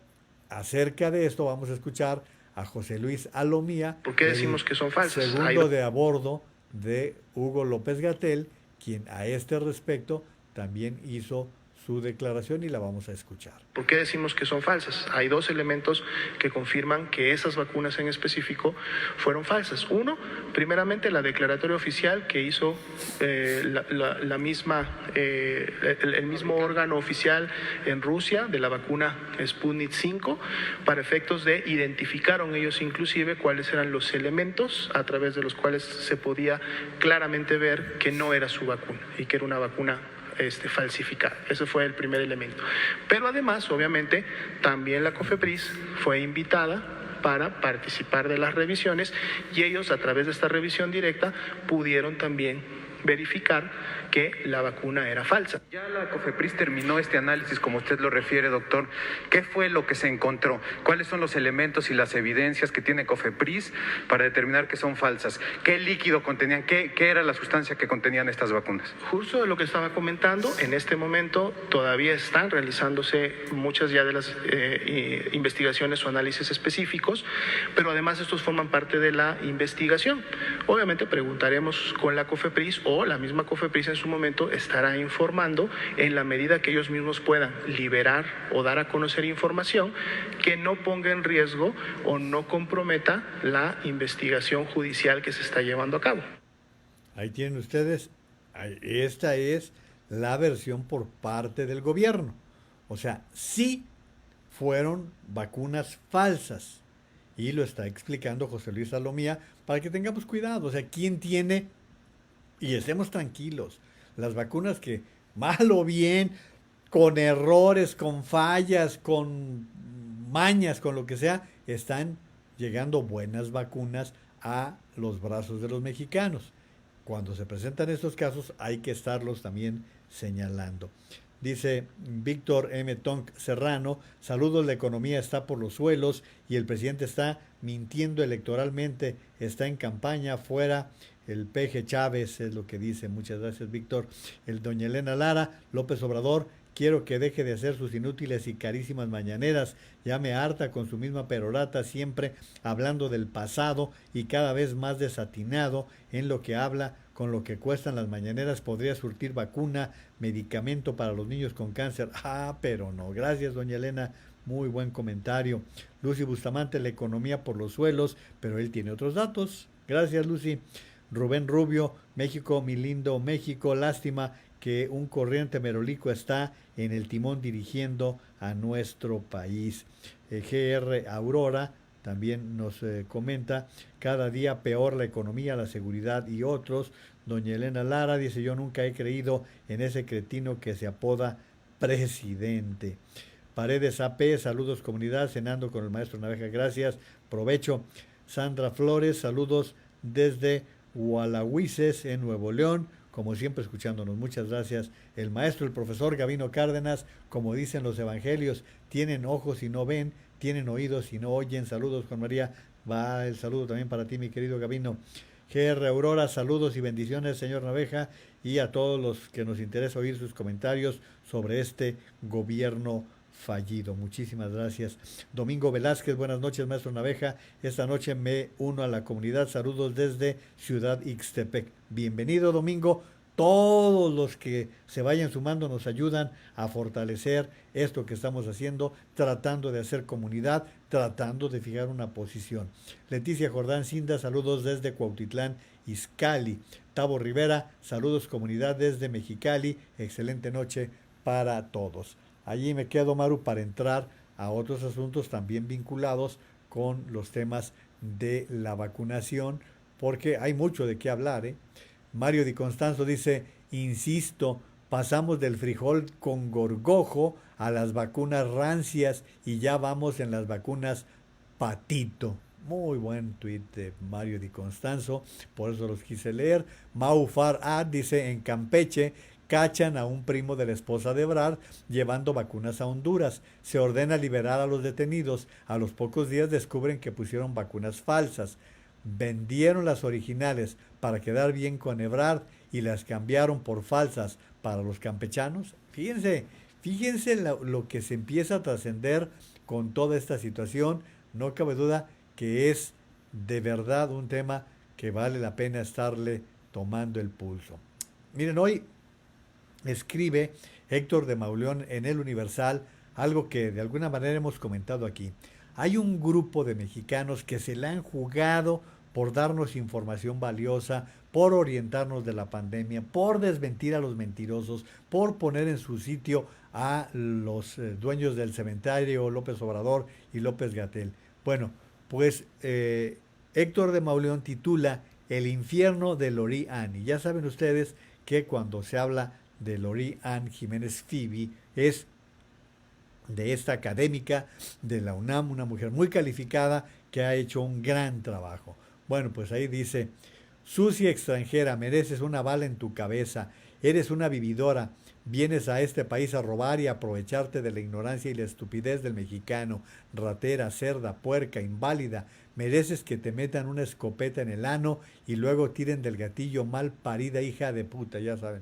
acerca de esto vamos a escuchar a José Luis Alomía. ¿Por qué decimos que son falsas? Segundo de a bordo de Hugo López-Gatell, quien a este respecto también hizo su declaración y la vamos a escuchar. ¿Por qué decimos que son falsas? Hay dos elementos que confirman que esas vacunas en específico fueron falsas. Uno, primeramente la declaratoria oficial que hizo el mismo órgano oficial en Rusia de la vacuna Sputnik 5, para efectos de identificaron ellos inclusive cuáles eran los elementos a través de los cuales se podía claramente ver que no era su vacuna y que era una vacuna falsificada. Ese fue el primer elemento. Pero además, obviamente, también la COFEPRIS fue invitada para participar de las revisiones y ellos, a través de esta revisión directa, pudieron también verificar que la vacuna era falsa. Ya la COFEPRIS terminó este análisis, como usted lo refiere, doctor. ¿Qué fue lo que se encontró? ¿Cuáles son los elementos y las evidencias que tiene COFEPRIS para determinar que son falsas? ¿Qué líquido contenían? ¿Qué era la sustancia que contenían estas vacunas? Justo de lo que estaba comentando, en este momento todavía están realizándose muchas ya de las investigaciones o análisis específicos, pero además estos forman parte de la investigación. Obviamente preguntaremos con la COFEPRIS o la misma COFEPRIS en su momento estará informando en la medida que ellos mismos puedan liberar o dar a conocer información que no ponga en riesgo o no comprometa la investigación judicial que se está llevando a cabo. Ahí tienen ustedes, esta es la versión por parte del gobierno. O sea, sí fueron vacunas falsas y lo está explicando José Luis Salomía para que tengamos cuidado. O sea, ¿quién tiene? Y estemos tranquilos. Las vacunas que, mal o bien, con errores, con fallas, con mañas, con lo que sea, están llegando buenas vacunas a los brazos de los mexicanos. Cuando se presentan estos casos hay que estarlos también señalando. Dice Víctor M. Tonk Serrano, saludos, la economía está por los suelos y el presidente está mintiendo electoralmente, está en campaña, fuera el peje Chávez, es lo que dice. Muchas gracias, Víctor. El doña Elena Lara, López Obrador, quiero que deje de hacer sus inútiles y carísimas mañaneras, ya me harta con su misma perorata, siempre hablando del pasado y cada vez más desatinado en lo que habla. Con lo que cuestan las mañaneras podría surtir vacuna, medicamento para los niños con cáncer. Pero no. Gracias, doña Elena. Muy buen comentario. Lucy Bustamante, la economía por los suelos, pero él tiene otros datos. Gracias, Lucy. Rubén Rubio, México, mi lindo México, lástima que un corriente merolico está en el timón dirigiendo a nuestro país. GR Aurora también nos comenta, cada día peor la economía, la seguridad y otros. Doña Elena Lara dice, yo nunca he creído en ese cretino que se apoda presidente. Paredes AP, saludos comunidad, cenando con el maestro Naveja, gracias, provecho. Sandra Flores, saludos desde Hualahuises en Nuevo León, como siempre escuchándonos, muchas gracias. El maestro, el profesor Gabino Cárdenas, como dicen los evangelios, tienen ojos y no ven, tienen oídos y no oyen. Saludos, Juan María, va el saludo también para ti, mi querido Gabino. GR Aurora, saludos y bendiciones, señor Naveja, y a todos los que nos interesa oír sus comentarios sobre este gobierno fallido. Muchísimas gracias. Domingo Velázquez, buenas noches, maestro Naveja. Esta noche me uno a la comunidad. Saludos desde Ciudad Ixtepec. Bienvenido, Domingo. Todos los que se vayan sumando nos ayudan a fortalecer esto que estamos haciendo, tratando de hacer comunidad, tratando de fijar una posición. Leticia Jordán Cinda, saludos desde Cuautitlán, Izcalli. Tavo Rivera, saludos comunidad desde Mexicali. Excelente noche para todos. Allí me quedo, Maru, para entrar a otros asuntos también vinculados con los temas de la vacunación, porque hay mucho de qué hablar, ¿eh? Mario Di Constanzo dice, insisto, pasamos del frijol con gorgojo a las vacunas rancias y ya vamos en las vacunas patito. Muy buen tuit de Mario Di Constanzo, por eso los quise leer. Mau Far Ad dice, en Campeche cachan a un primo de la esposa de Ebrard llevando vacunas a Honduras. Se ordena liberar a los detenidos. A los pocos días descubren que pusieron vacunas falsas. Vendieron las originales para quedar bien con Ebrard y las cambiaron por falsas para los campechanos. Fíjense lo que se empieza a trascender con toda esta situación. No cabe duda que es de verdad un tema que vale la pena estarle tomando el pulso. Miren, hoy escribe Héctor de Mauleón en El Universal, algo que de alguna manera hemos comentado aquí. Hay un grupo de mexicanos que se la han jugado por darnos información valiosa, por orientarnos de la pandemia, por desmentir a los mentirosos, por poner en su sitio a los dueños del cementerio, López Obrador y López-Gatell. Bueno, pues Héctor de Mauleón titula El infierno de Lori Ann. Y ya saben ustedes que cuando se habla de Lori Ann Jiménez Fibi es de esta académica de la UNAM, una mujer muy calificada que ha hecho un gran trabajo. Bueno, pues ahí dice: sucia extranjera, mereces una bala en tu cabeza, eres una vividora, vienes a este país a robar y a aprovecharte de la ignorancia y la estupidez del mexicano, ratera, cerda, puerca, inválida, mereces que te metan una escopeta en el ano y luego tiren del gatillo, mal parida hija de puta, ya saben.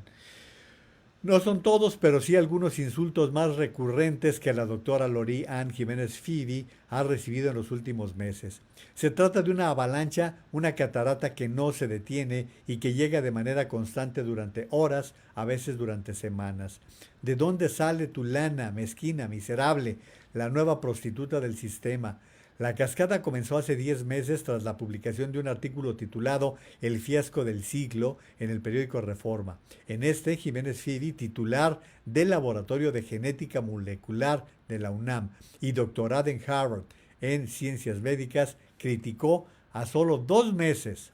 No son todos, pero sí algunos insultos más recurrentes que la doctora Lori Ann Jiménez Fibi ha recibido en los últimos meses. Se trata de una avalancha, una catarata que no se detiene y que llega de manera constante durante horas, a veces durante semanas. ¿De dónde sale tu lana, mezquina, miserable, la nueva prostituta del sistema? La cascada comenzó hace 10 meses tras la publicación de un artículo titulado El fiasco del siglo en el periódico Reforma. En este, Jiménez Fibi, titular del Laboratorio de Genética Molecular de la UNAM y doctorada en Harvard en Ciencias Médicas, criticó a solo 2 meses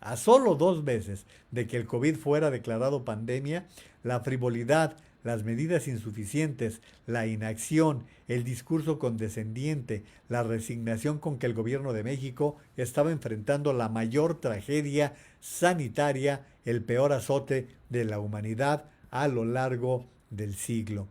de que el COVID fuera declarado pandemia, la frivolidad, las medidas insuficientes, la inacción, el discurso condescendiente, la resignación con que el gobierno de México estaba enfrentando la mayor tragedia sanitaria, el peor azote de la humanidad a lo largo del siglo.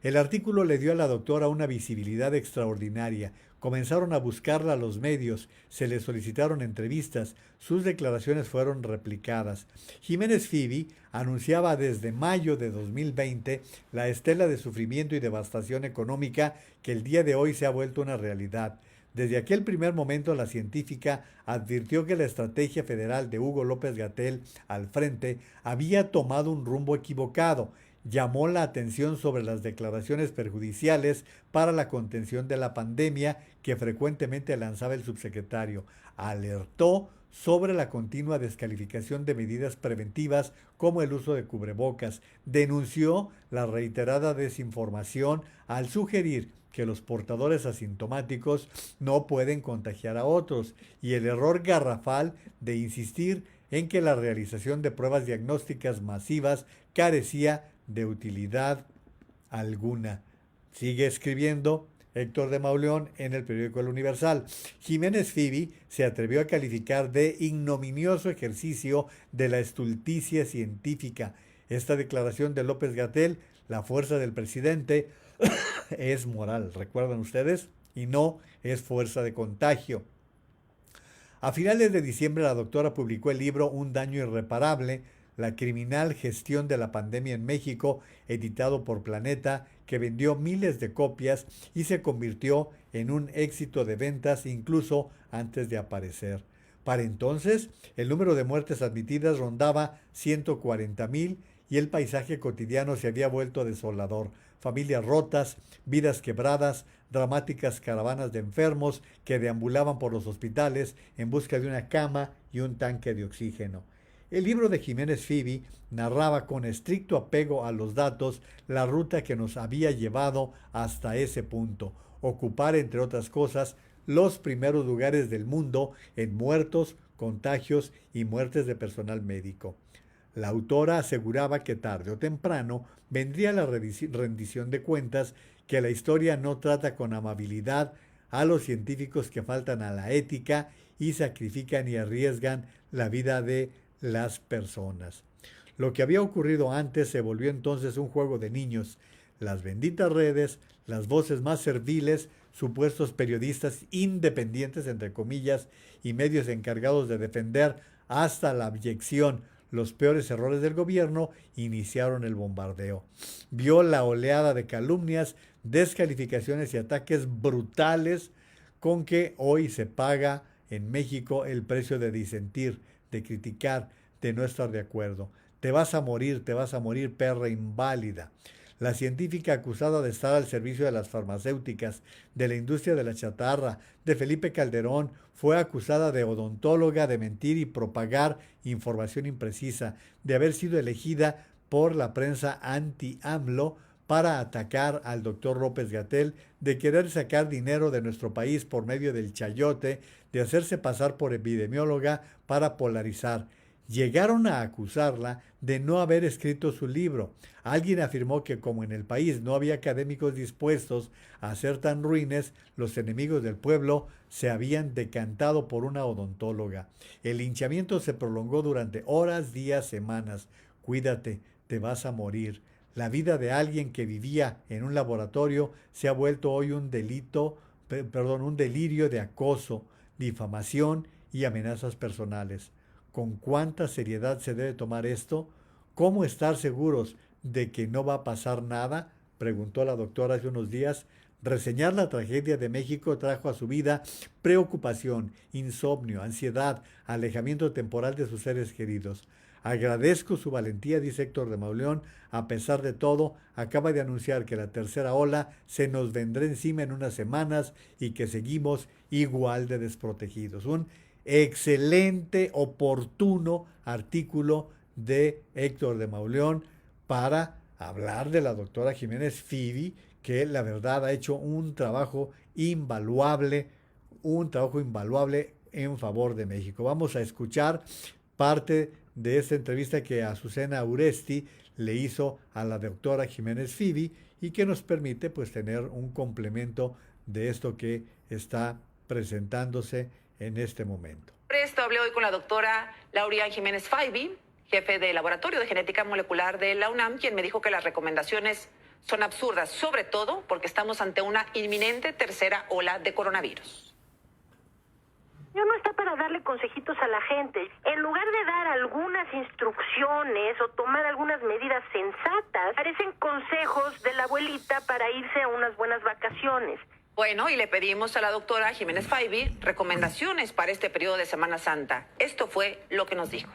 El artículo le dio a la doctora una visibilidad extraordinaria. Comenzaron a buscarla a los medios, se le solicitaron entrevistas, sus declaraciones fueron replicadas. Jiménez Fibi anunciaba desde mayo de 2020 la estela de sufrimiento y devastación económica que el día de hoy se ha vuelto una realidad. Desde aquel primer momento la científica advirtió que la estrategia federal de Hugo López-Gatell al frente había tomado un rumbo equivocado. Llamó la atención sobre las declaraciones perjudiciales para la contención de la pandemia que frecuentemente lanzaba el subsecretario. Alertó sobre la continua descalificación de medidas preventivas como el uso de cubrebocas. Denunció la reiterada desinformación al sugerir que los portadores asintomáticos no pueden contagiar a otros y el error garrafal de insistir en que la realización de pruebas diagnósticas masivas carecía de utilidad alguna. Sigue escribiendo Héctor de Mauleón en el periódico El Universal. Jiménez Fibi se atrevió a calificar de ignominioso ejercicio de la estulticia científica. Esta declaración de López-Gatell, la fuerza del presidente, es moral, ¿recuerdan ustedes? Y no es fuerza de contagio. A finales de diciembre la doctora publicó el libro Un daño irreparable, la criminal gestión de la pandemia en México, editado por Planeta, que vendió miles de copias y se convirtió en un éxito de ventas incluso antes de aparecer. Para entonces, el número de muertes admitidas rondaba 140,000 y el paisaje cotidiano se había vuelto desolador. Familias rotas, vidas quebradas, dramáticas caravanas de enfermos que deambulaban por los hospitales en busca de una cama y un tanque de oxígeno. El libro de Jiménez Fibi narraba con estricto apego a los datos la ruta que nos había llevado hasta ese punto, ocupar, entre otras cosas, los primeros lugares del mundo en muertos, contagios y muertes de personal médico. La autora aseguraba que tarde o temprano vendría la rendición de cuentas, que la historia no trata con amabilidad a los científicos que faltan a la ética y sacrifican y arriesgan la vida de las personas. Lo que había ocurrido antes se volvió entonces un juego de niños. Las benditas redes, las voces más serviles, supuestos periodistas independientes, entre comillas, y medios encargados de defender hasta la abyección los peores errores del gobierno, iniciaron el bombardeo. Vio la oleada de calumnias, descalificaciones y ataques brutales con que hoy se paga en México el precio de disentir, de criticar, de no estar de acuerdo. Te vas a morir, perra inválida. La científica acusada de estar al servicio de las farmacéuticas, de la industria de la chatarra, de Felipe Calderón, fue acusada de odontóloga, de mentir y propagar información imprecisa, de haber sido elegida por la prensa anti-AMLO para atacar al doctor López-Gatell, de querer sacar dinero de nuestro país por medio del chayote, de hacerse pasar por epidemióloga para polarizar. Llegaron a acusarla de no haber escrito su libro. Alguien afirmó que como en el país no había académicos dispuestos a ser tan ruines, los enemigos del pueblo se habían decantado por una odontóloga. El linchamiento se prolongó durante horas, días, semanas. Cuídate, te vas a morir. La vida de alguien que vivía en un laboratorio se ha vuelto hoy un delirio de acoso, difamación y amenazas personales. ¿Con cuánta seriedad se debe tomar esto? ¿Cómo estar seguros de que no va a pasar nada?, preguntó la doctora hace unos días. Reseñar la tragedia de México trajo a su vida preocupación, insomnio, ansiedad, alejamiento temporal de sus seres queridos. Agradezco su valentía, dice Héctor de Mauleón. A pesar de todo, acaba de anunciar que la tercera ola se nos vendrá encima en unas semanas y que seguimos igual de desprotegidos. Un excelente, oportuno artículo de Héctor de Mauleón para hablar de la doctora Jiménez Fibi, que la verdad ha hecho un trabajo invaluable en favor de México. Vamos a escuchar parte de esta entrevista que Azucena Uresti le hizo a la doctora Jiménez Fibi y que nos permite pues tener un complemento de esto que está presentándose en este momento. Por esto hablé hoy con la doctora Laurian Jiménez Fibi, jefe del Laboratorio de Genética Molecular de la UNAM, quien me dijo que las recomendaciones son absurdas, sobre todo porque estamos ante una inminente tercera ola de coronavirus. Ya no está para darle consejitos a la gente. En lugar de dar algunas instrucciones o tomar algunas medidas sensatas, parecen consejos de la abuelita para irse a unas buenas vacaciones. Bueno, y le pedimos a la doctora Jiménez Fibi recomendaciones para este periodo de Semana Santa. Esto fue lo que nos dijo.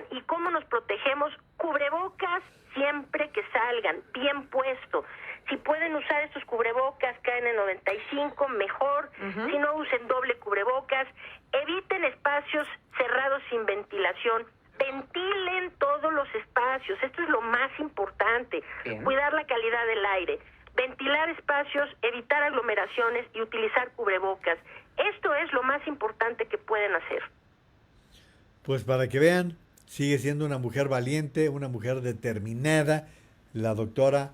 ¿Y cómo nos protegemos? Cubrebocas siempre que salgan, bien puesto. Si pueden usar estos cubrebocas KN95, mejor. Si no, usen doble cubrebocas. Eviten espacios cerrados sin ventilación. Ventilen todos los espacios. Esto es lo más importante. Bien. Cuidar la calidad del aire. Ventilar espacios, evitar aglomeraciones y utilizar cubrebocas. Esto es lo más importante que pueden hacer. Pues para que vean, sigue siendo una mujer valiente, una mujer determinada, la doctora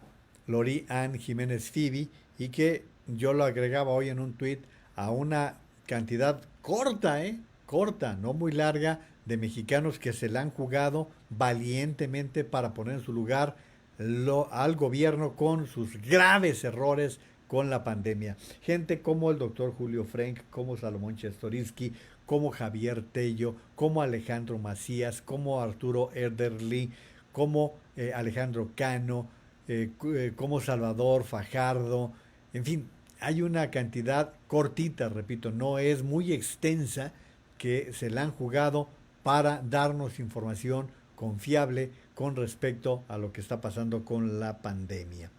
Laurian Jiménez Fibi, y que yo lo agregaba hoy en un tuit a una cantidad corta, no muy larga, de mexicanos que se la han jugado valientemente para poner en su lugar al gobierno con sus graves errores con la pandemia. Gente como el doctor Julio Frenk, como Salomón Chertorivsky, como Javier Tello, como Alejandro Macías, como Arturo Ederle, como Alejandro Cano, como Salvador Fajardo. En fin, hay una cantidad cortita, repito, no es muy extensa, que se la han jugado para darnos información confiable con respecto a lo que está pasando con la pandemia.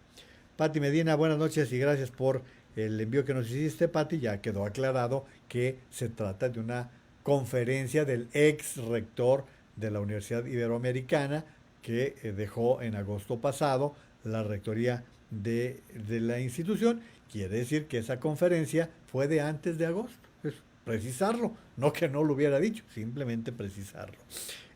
Pati Medina, buenas noches y gracias por el envío que nos hiciste, Pati. Ya quedó aclarado que se trata de una conferencia del ex rector de la Universidad Iberoamericana que dejó en agosto pasado la rectoría de la institución. Quiere decir que esa conferencia fue de antes de agosto. Es precisarlo, no que no lo hubiera dicho, simplemente precisarlo.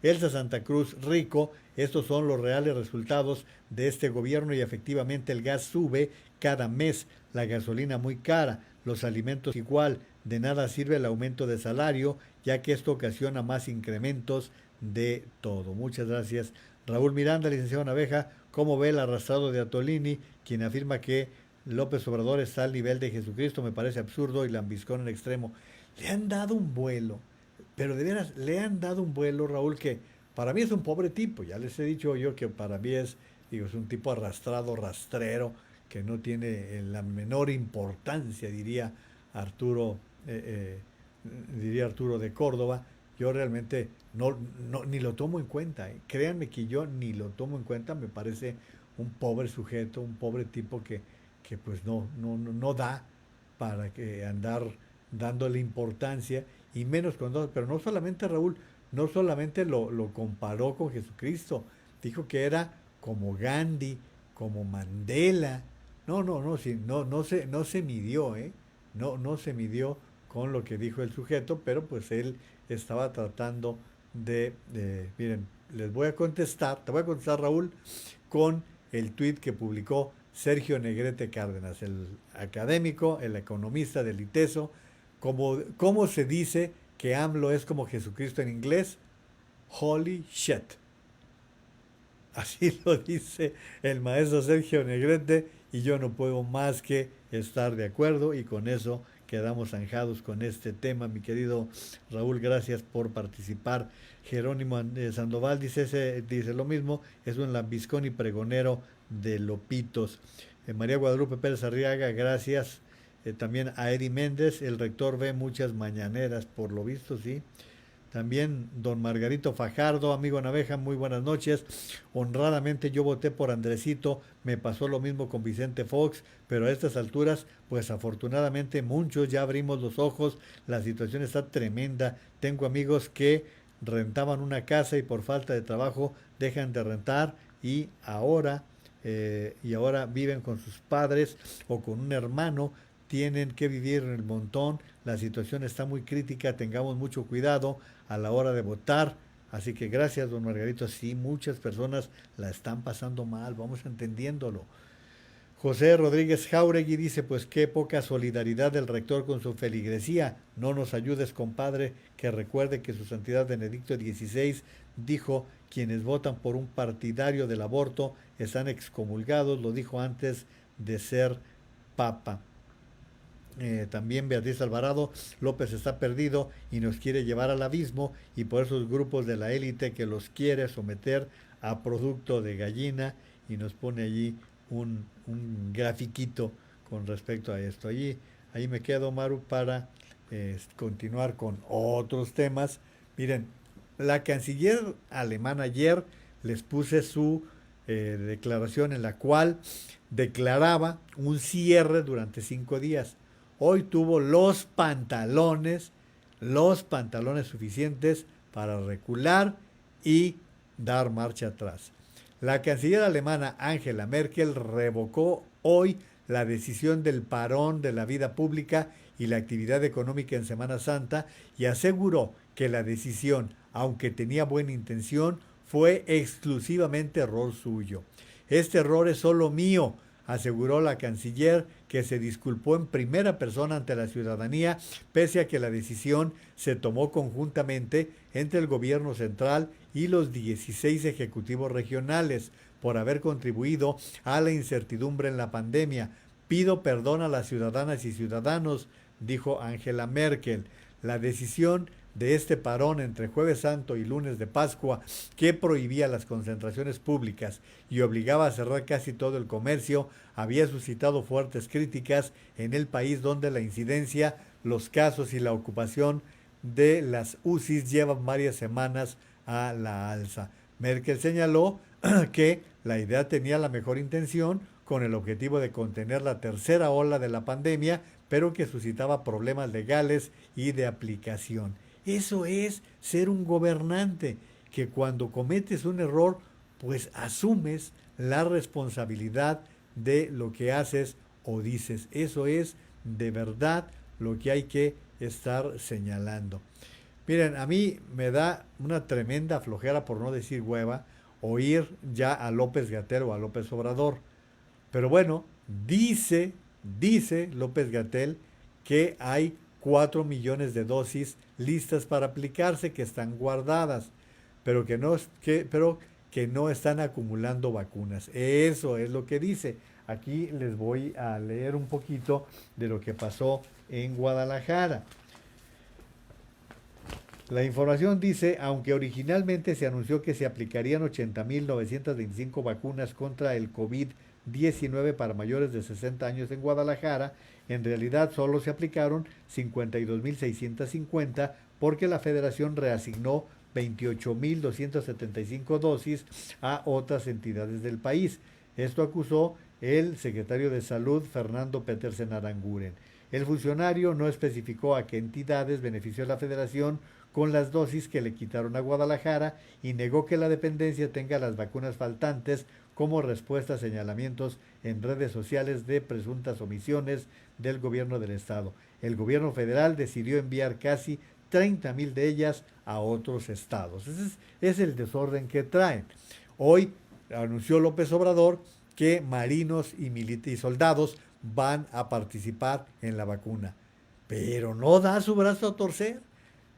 Elsa Santa Cruz Rico, estos son los reales resultados de este gobierno y efectivamente el gas sube cada mes, la gasolina muy cara, los alimentos igual, de nada sirve el aumento de salario, ya que esto ocasiona más incrementos de todo. Muchas gracias. Raúl Miranda, licenciado Naveja, ¿cómo ve el arrastrado de Atolini, quien afirma que López Obrador está al nivel de Jesucristo? Me parece absurdo y lambiscón en extremo. Le han dado un vuelo, pero de veras, le han dado un vuelo, Raúl, que para mí es un pobre tipo. Ya les he dicho yo que para mí es un tipo arrastrado, rastrero, que no tiene la menor importancia, diría Arturo de Córdoba. Yo realmente ni lo tomo en cuenta. Créanme que yo ni lo tomo en cuenta. Me parece un pobre sujeto, un pobre tipo que pues no da para que andar dándole importancia, y menos cuando, pero no solamente Raúl, no solamente lo comparó con Jesucristo, dijo que era como Gandhi, como Mandela. No, sí, no se midió, no se midió con lo que dijo el sujeto, pero pues él estaba tratando miren, les voy a contestar, te voy a contestar, Raúl, con el tuit que publicó Sergio Negrete Cárdenas, el académico, el economista del ITESO. ¿Cómo se dice que AMLO es como Jesucristo en inglés? Holy shit. Así lo dice el maestro Sergio Negrete, y yo no puedo más que estar de acuerdo, y con eso quedamos zanjados con este tema. Mi querido Raúl, gracias por participar. Jerónimo Sandoval dice lo mismo, es un lambiscón y pregonero de Lopitos. María Guadalupe Pérez Arriaga, gracias. También a Eddie Méndez, el rector ve muchas mañaneras, por lo visto, sí. También don Margarito Fajardo, amigo Naveja, muy buenas noches. Honradamente yo voté por Andresito, me pasó lo mismo con Vicente Fox, pero a estas alturas, pues afortunadamente muchos ya abrimos los ojos, la situación está tremenda. Tengo amigos que rentaban una casa y por falta de trabajo dejan de rentar, y ahora viven con sus padres o con un hermano, tienen que vivir en el montón. La situación está muy crítica, tengamos mucho cuidado a la hora de votar. Así que gracias, don Margarito. Sí, muchas personas la están pasando mal, vamos entendiéndolo. José Rodríguez Jauregui dice, pues qué poca solidaridad del rector con su feligresía. No nos ayudes, compadre, que recuerde que su santidad Benedicto XVI dijo, quienes votan por un partidario del aborto están excomulgados, lo dijo antes de ser papa. También Beatriz Alvarado, López está perdido y nos quiere llevar al abismo, y por esos grupos de la élite que los quiere someter a producto de gallina, y nos pone allí un grafiquito con respecto a esto. Ahí me quedo, Maru, para continuar con otros temas. Miren, la canciller alemana ayer les puse su declaración en la cual declaraba un cierre durante 5 días. Hoy tuvo los pantalones suficientes para recular y dar marcha atrás. La canciller alemana Angela Merkel revocó hoy la decisión del parón de la vida pública y la actividad económica en Semana Santa, y aseguró que la decisión, aunque tenía buena intención, fue exclusivamente error suyo. Este error es solo mío, aseguró la canciller, que se disculpó en primera persona ante la ciudadanía, pese a que la decisión se tomó conjuntamente entre el gobierno central y los 16 ejecutivos regionales por haber contribuido a la incertidumbre en la pandemia. Pido perdón a las ciudadanas y ciudadanos, dijo Angela Merkel. La decisión de este parón entre Jueves Santo y Lunes de Pascua, que prohibía las concentraciones públicas y obligaba a cerrar casi todo el comercio, había suscitado fuertes críticas en el país, donde la incidencia, los casos y la ocupación de las UCIs llevan varias semanas a la alza. Merkel señaló que la idea tenía la mejor intención, con el objetivo de contener la tercera ola de la pandemia, pero que suscitaba problemas legales y de aplicación. Eso es ser un gobernante, que cuando cometes un error, pues asumes la responsabilidad de lo que haces o dices. Eso es de verdad lo que hay que estar señalando. Miren, a mí me da una tremenda flojera, por no decir hueva, oír ya a López-Gatell o a López Obrador. Pero bueno, dice López-Gatell que hay 4 millones de dosis listas para aplicarse, que están guardadas, pero que no están acumulando vacunas. Eso es lo que dice. Aquí les voy a leer un poquito de lo que pasó en Guadalajara. La información dice, aunque originalmente se anunció que se aplicarían 80.925 vacunas contra el COVID-19 para mayores de 60 años en Guadalajara, en realidad solo se aplicaron 52.650, porque la Federación reasignó 28.275 dosis a otras entidades del país. Esto acusó el secretario de Salud, Fernando Petersen Aranguren. El funcionario no especificó a qué entidades benefició la federación con las dosis que le quitaron a Guadalajara y negó que la dependencia tenga las vacunas faltantes como respuesta a señalamientos en redes sociales de presuntas omisiones del gobierno del estado. El gobierno federal decidió enviar casi 30,000 de ellas a otros estados. Ese es el desorden que traen. Hoy anunció López Obrador que marinos y soldados van a participar en la vacuna, pero no da su brazo a torcer.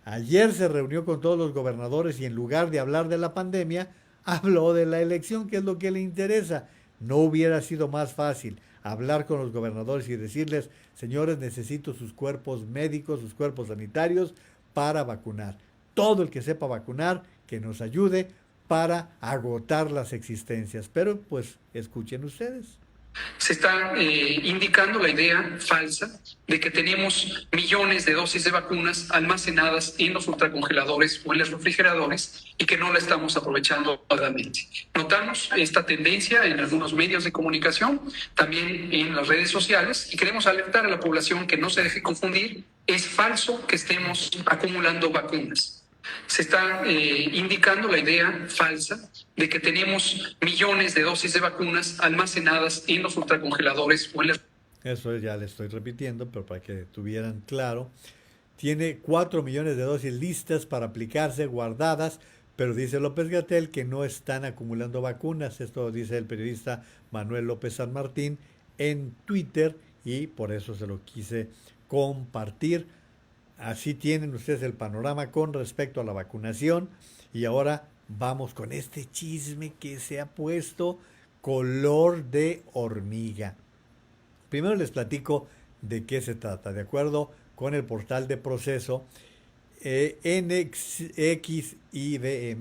Ayer se reunió con todos los gobernadores y en lugar de hablar de la pandemia, habló de la elección, que es lo que le interesa. No hubiera sido más fácil hablar con los gobernadores y decirles, señores, necesito sus cuerpos médicos, sus cuerpos sanitarios para vacunar. Todo el que sepa vacunar, que nos ayude para agotar las existencias. Pero pues escuchen ustedes. Se está indicando la idea falsa de que tenemos millones de dosis de vacunas almacenadas en los ultracongeladores o en los refrigeradores y que no la estamos aprovechando adecuadamente. Notamos esta tendencia en algunos medios de comunicación, también en las redes sociales, y queremos alertar a la población que no se deje confundir. Es falso que estemos acumulando vacunas. Se está indicando la idea falsa de que tenemos millones de dosis de vacunas almacenadas en los ultracongeladores o en las... Eso ya le estoy repitiendo, pero para que tuvieran claro. Tiene 4 millones de dosis listas para aplicarse, guardadas, pero dice López-Gatell que no están acumulando vacunas. Esto dice el periodista Manuel López San Martín en Twitter y por eso se lo quise compartir. Así tienen ustedes el panorama con respecto a la vacunación. Y ahora vamos con este chisme que se ha puesto color de hormiga. Primero les platico de qué se trata. De acuerdo con el portal de Proceso, NXIVM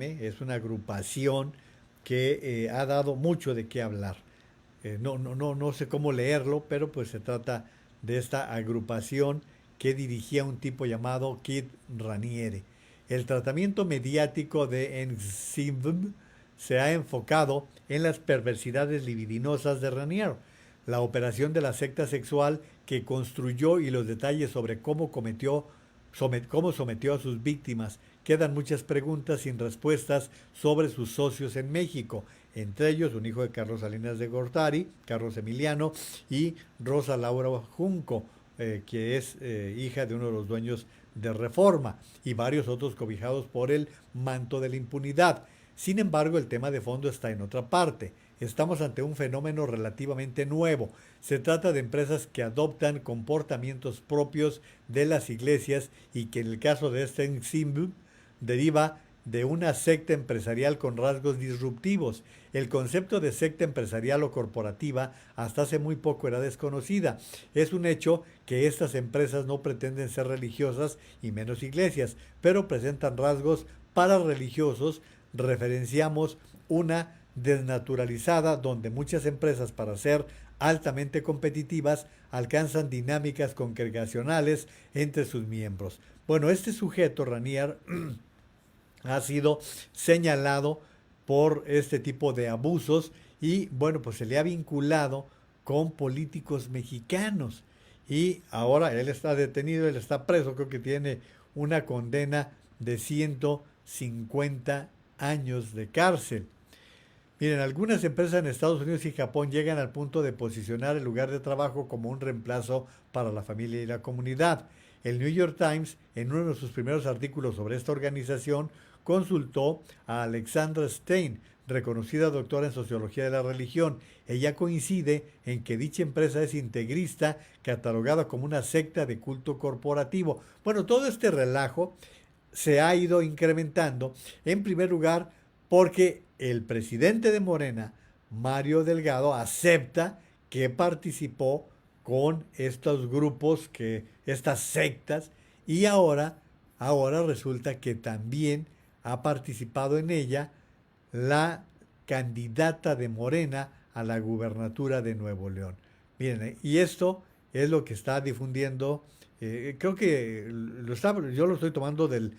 es una agrupación que ha dado mucho de qué hablar. No sé cómo leerlo, pero pues se trata de esta agrupación que dirigía un tipo llamado Kid Raniere. El tratamiento mediático de NXIVM se ha enfocado en las perversidades libidinosas de Raniere, la operación de la secta sexual que construyó y los detalles sobre cómo sometió a sus víctimas. Quedan muchas preguntas sin respuestas sobre sus socios en México, entre ellos un hijo de Carlos Salinas de Gortari, Carlos Emiliano, y Rosa Laura Junco, que es hija de uno de los dueños de Reforma, y varios otros cobijados por el manto de la impunidad. Sin embargo, el tema de fondo está en otra parte. Estamos ante un fenómeno relativamente nuevo. Se trata de empresas que adoptan comportamientos propios de las iglesias y que en el caso de este NXIVM deriva de una secta empresarial con rasgos disruptivos. El concepto de secta empresarial o corporativa hasta hace muy poco era desconocida. Es un hecho que estas empresas no pretenden ser religiosas y menos iglesias, pero presentan rasgos parareligiosos. Referenciamos una desnaturalizada donde muchas empresas, para ser altamente competitivas, alcanzan dinámicas congregacionales entre sus miembros. Bueno, este sujeto, Raniere, ha sido señalado por este tipo de abusos y, bueno, pues se le ha vinculado con políticos mexicanos. Y ahora él está detenido, él está preso, creo que tiene una condena de 150 años de cárcel. Miren, algunas empresas en Estados Unidos y Japón llegan al punto de posicionar el lugar de trabajo como un reemplazo para la familia y la comunidad. El New York Times, en uno de sus primeros artículos sobre esta organización, consultó a Alexandra Stein, reconocida doctora en sociología de la religión. Ella coincide en que dicha empresa es integrista, catalogada como una secta de culto corporativo. Bueno, todo este relajo se ha ido incrementando, en primer lugar, porque el presidente de Morena, Mario Delgado, acepta que participó con estos grupos, estas sectas, y ahora resulta que también ha participado en ella la candidata de Morena a la gubernatura de Nuevo León. Miren, y esto es lo que está difundiendo, creo que yo lo estoy tomando del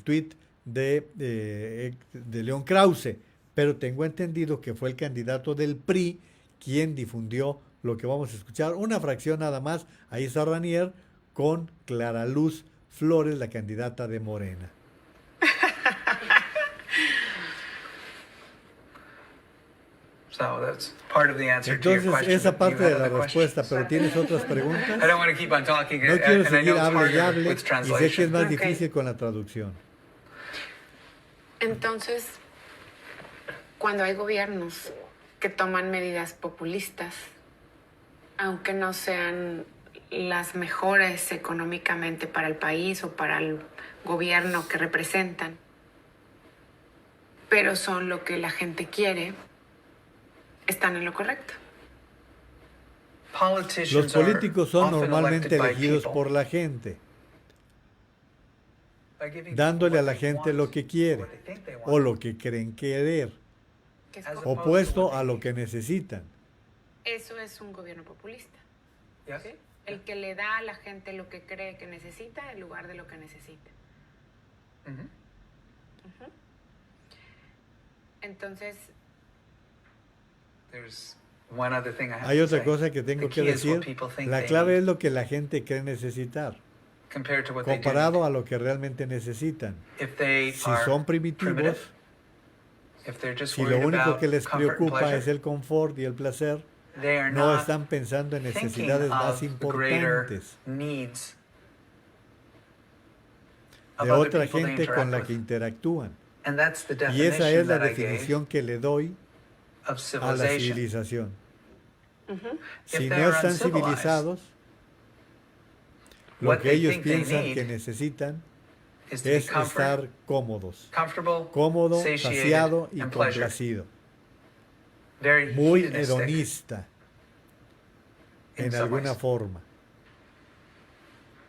tuit de León Krause, pero tengo entendido que fue el candidato del PRI quien difundió lo que vamos a escuchar. Una fracción nada más. Ahí está Ranier con Clara Luz Flores, la candidata de Morena. Entonces, esa parte de la respuesta, pero ¿tienes otras preguntas? No quiero seguir hable y hable, y sé que es más difícil con la traducción. Entonces, cuando hay gobiernos que toman medidas populistas, aunque no sean las mejores económicamente para el país o para el gobierno que representan, pero son lo que la gente quiere, están en lo correcto. Los políticos son normalmente elegidos por la gente, dándole a la gente lo que quiere o lo que creen querer, opuesto a lo que necesitan. Eso es un gobierno populista. ¿Sí? El que le da a la gente lo que cree que necesita en lugar de lo que necesita. Entonces, hay otra cosa que tengo que decir. La clave es lo que la gente cree necesitar, comparado a lo que realmente necesitan. Si son primitivos, si lo único que les preocupa es el confort y el placer, no están pensando en necesidades más importantes de otra gente con la que interactúan. Y esa es la definición que le doy a la civilización. Si no están civilizados, lo que ellos piensan que necesitan es estar cómodos, cómodo, saciado y complacido. Muy hedonista, en alguna forma.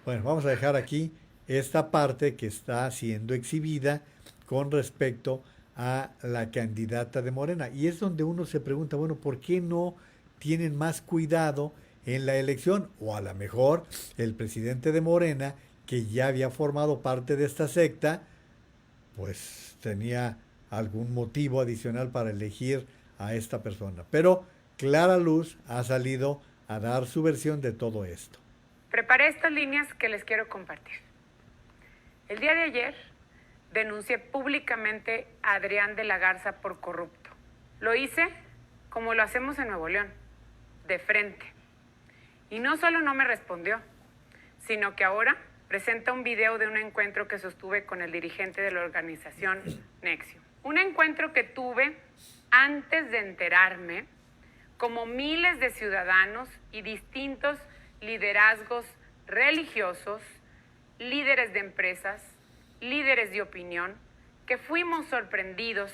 Bueno, vamos a dejar aquí esta parte que está siendo exhibida con respecto a la candidata de Morena. Y es donde uno se pregunta, bueno, ¿por qué no tienen más cuidado en la elección? O a lo mejor el presidente de Morena, que ya había formado parte de esta secta, pues tenía algún motivo adicional para elegir a esta persona. Pero Clara Luz ha salido a dar su versión de todo esto. Preparé estas líneas que les quiero compartir. El día de ayer denuncié públicamente a Adrián de la Garza por corrupto. Lo hice como lo hacemos en Nuevo León, de frente. Y no solo no me respondió, sino que ahora presenta un video de un encuentro que sostuve con el dirigente de la organización Nexium. Un encuentro que tuve antes de enterarme, como miles de ciudadanos y distintos liderazgos religiosos, líderes de empresas, líderes de opinión, que fuimos sorprendidos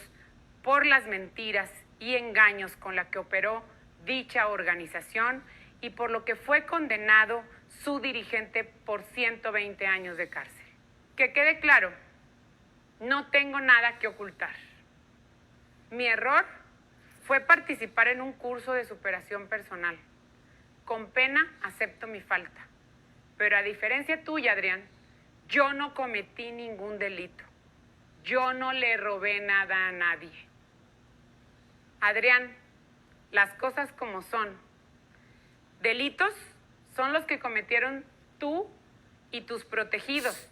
por las mentiras y engaños con la que operó dicha organización y por lo que fue condenado su dirigente por 120 años de cárcel. Que quede claro, no tengo nada que ocultar. Mi error fue participar en un curso de superación personal. Con pena acepto mi falta. Pero a diferencia tuya, Adrián, yo no cometí ningún delito. Yo no le robé nada a nadie. Adrián, las cosas como son. Delitos son los que cometieron tú y tus protegidos.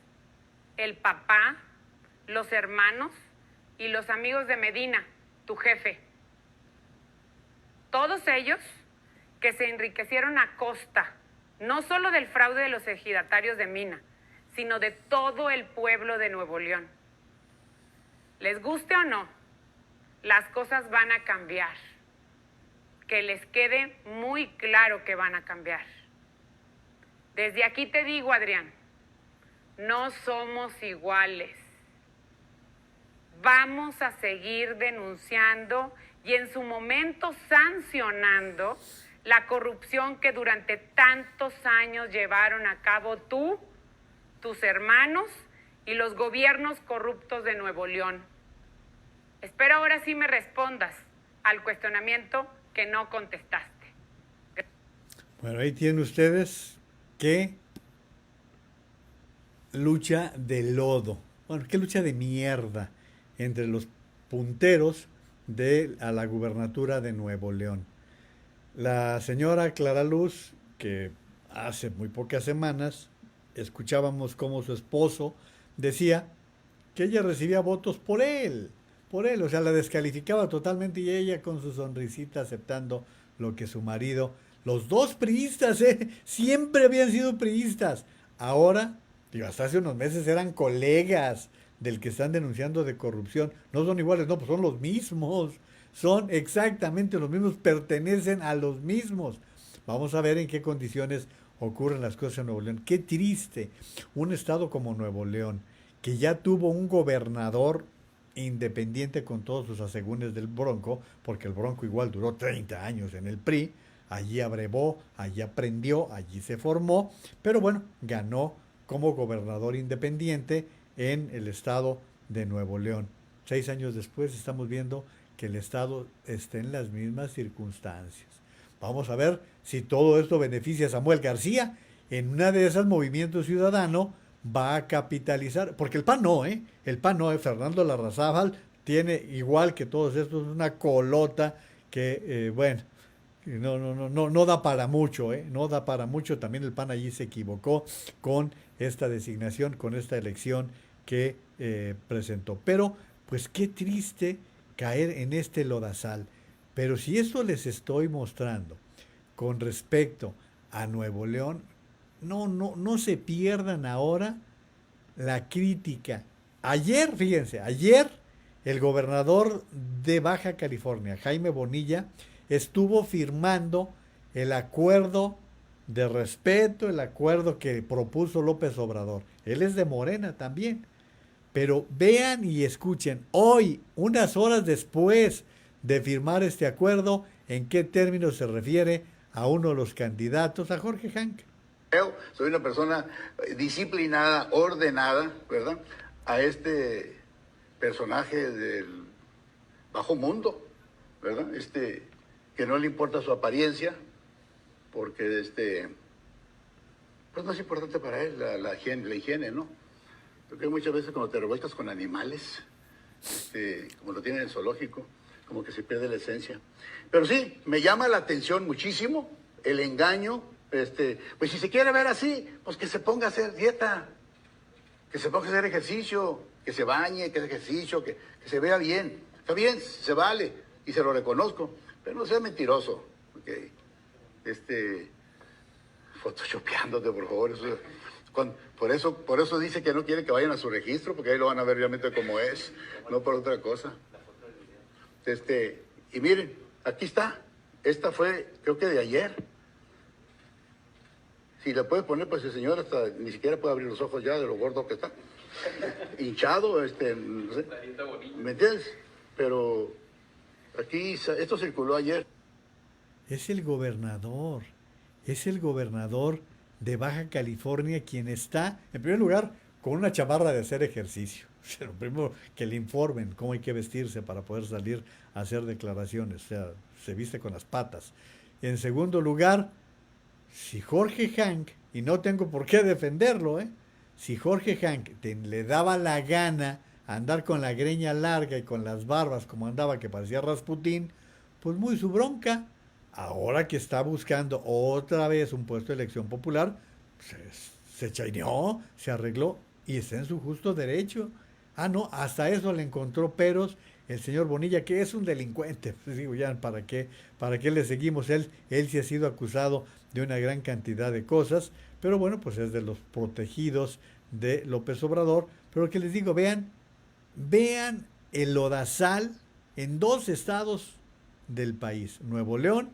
El papá, los hermanos y los amigos de Medina, tu jefe. Todos ellos que se enriquecieron a costa, no solo del fraude de los ejidatarios de Mina, sino de todo el pueblo de Nuevo León. Les guste o no, las cosas van a cambiar. Que les quede muy claro que van a cambiar. Desde aquí te digo, Adrián, no somos iguales. Vamos a seguir denunciando y en su momento sancionando la corrupción que durante tantos años llevaron a cabo tú, tus hermanos y los gobiernos corruptos de Nuevo León. Espero ahora sí me respondas al cuestionamiento que no contestaste. Bueno, ahí tienen ustedes qué lucha de lodo, bueno, qué lucha de mierda entre los punteros a la gubernatura de Nuevo León. La señora Clara Luz, que hace muy pocas semanas escuchábamos cómo su esposo decía que ella recibía votos por él, o sea, la descalificaba totalmente y ella con su sonrisita aceptando lo que su marido, los dos priistas, siempre habían sido priistas, ahora, digo, hasta hace unos meses eran colegas del que están denunciando de corrupción, no son iguales, no, pues son los mismos, son exactamente los mismos, pertenecen a los mismos. Vamos a ver en qué condiciones ocurren las cosas en Nuevo León. Qué triste, un estado como Nuevo León, que ya tuvo un gobernador independiente con todos sus asegúnes del Bronco, porque el Bronco igual duró 30 años en el PRI, allí abrevó, allí aprendió, allí se formó, pero bueno, ganó como gobernador independiente en el estado de Nuevo León. 6 años después estamos viendo que el estado está en las mismas circunstancias. Vamos a ver si todo esto beneficia a Samuel García. En una de esas Movimiento Ciudadano va a capitalizar, porque el PAN no, el PAN no, Fernando Larrazábal tiene, igual que todos estos, una colota que, bueno, no da para mucho, no da para mucho. También el PAN allí se equivocó con esta designación, con esta elección que presentó. Pero, pues qué triste caer en este lodazal. Pero si esto les estoy mostrando con respecto a Nuevo León, no se pierdan ahora la crítica. Ayer, fíjense, ayer el gobernador de Baja California, Jaime Bonilla, estuvo firmando el acuerdo de respeto, el acuerdo que propuso López Obrador. Él es de Morena también. Pero vean y escuchen, hoy, unas horas después de firmar este acuerdo, en qué términos se refiere a uno de los candidatos, a Jorge Hank. Soy una persona disciplinada, ordenada, ¿verdad? A este personaje del bajo mundo, ¿verdad? Que no le importa su apariencia, porque pues no es importante para él la higiene, ¿no? Porque muchas veces cuando te revuelcas con animales, como lo tienen en el zoológico, como que se pierde la esencia. Pero sí, me llama la atención muchísimo el engaño. Pues si se quiere ver así, pues que se ponga a hacer dieta, que se ponga a hacer ejercicio, que se bañe, que haga ejercicio, que se vea bien. Está bien, se vale, y se lo reconozco, pero no sea mentiroso, okay. Photoshopeándote, por favor. Por eso dice que no quiere que vayan a su registro, porque ahí lo van a ver realmente como es, no por otra cosa. Y miren, aquí está. Esta fue, creo que de ayer. Si le puedes poner, pues el señor hasta ni siquiera puede abrir los ojos ya de lo gordo que está. Hinchado, no sé. ¿Me entiendes? Pero aquí, esto circuló ayer. Es el gobernador de Baja California quien está, en primer lugar, con una chamarra de hacer ejercicio. O sea, lo primero, que le informen cómo hay que vestirse para poder salir a hacer declaraciones. O sea, se viste con las patas. En segundo lugar, si Jorge Hank, y no tengo por qué defenderlo, si Jorge Hank le daba la gana andar con la greña larga y con las barbas como andaba, que parecía Rasputín, pues muy su bronca. Ahora que está buscando otra vez un puesto de elección popular, se chaineó, se arregló y está en su justo derecho. Ah, no, hasta eso le encontró peros el señor Bonilla, que es un delincuente. Pues digo, ya, ¿para qué le seguimos? Él sí ha sido acusado de una gran cantidad de cosas, pero bueno, pues es de los protegidos de López Obrador. Pero que les digo, vean el lodazal en 2 estados del país, Nuevo León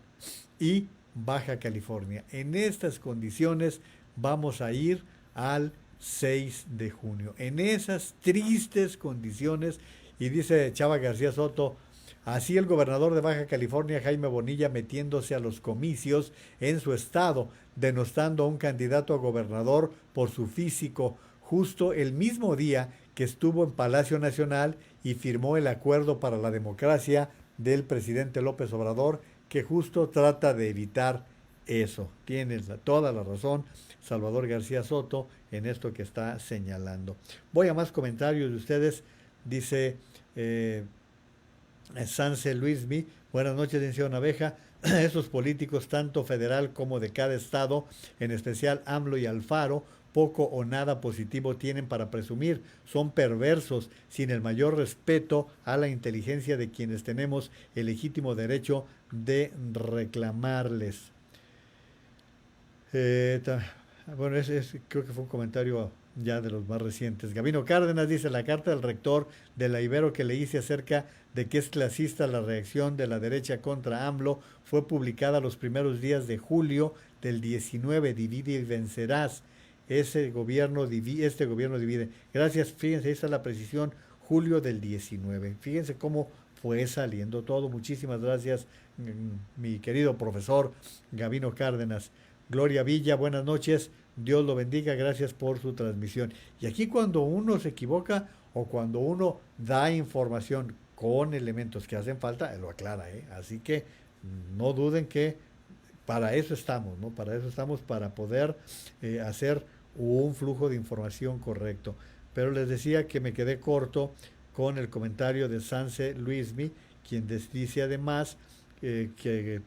y Baja California. En estas condiciones vamos a ir al 6 de junio. En esas tristes condiciones, y dice Chava García Soto, así el gobernador de Baja California, Jaime Bonilla, metiéndose a los comicios en su estado, denostando a un candidato a gobernador por su físico, justo el mismo día que estuvo en Palacio Nacional y firmó el acuerdo para la democracia del presidente López Obrador, que justo trata de evitar eso. Tienes toda la razón, Salvador García Soto, en esto que está señalando. Voy a más comentarios de ustedes. Dice Sanse Luismi, buenas noches, licenciado Naveja. Esos políticos, tanto federal como de cada estado, en especial AMLO y Alfaro, poco o nada positivo tienen para presumir. Son perversos, sin el mayor respeto a la inteligencia de quienes tenemos el legítimo derecho de reclamarles. Bueno, creo que fue un comentario ya de los más recientes. Gabino Cárdenas dice: la carta del rector de la Ibero que le hice acerca de que es clasista la reacción de la derecha contra AMLO fue publicada los primeros días de julio del 19. Divide y vencerás. Este gobierno divide. Gracias, fíjense, ahí está la precisión, julio del 19. Fíjense cómo fue saliendo todo. Muchísimas gracias, mi querido profesor Gabino Cárdenas. Gloria Villa, buenas noches. Dios lo bendiga, gracias por su transmisión. Y aquí cuando uno se equivoca o cuando uno da información con elementos que hacen falta, lo aclara, ¿eh? Así que no duden que para eso estamos, ¿no? Para eso estamos, para poder hacer un flujo de información correcto. Pero les decía que me quedé corto con el comentario de Sanse Luismi, quien dice además que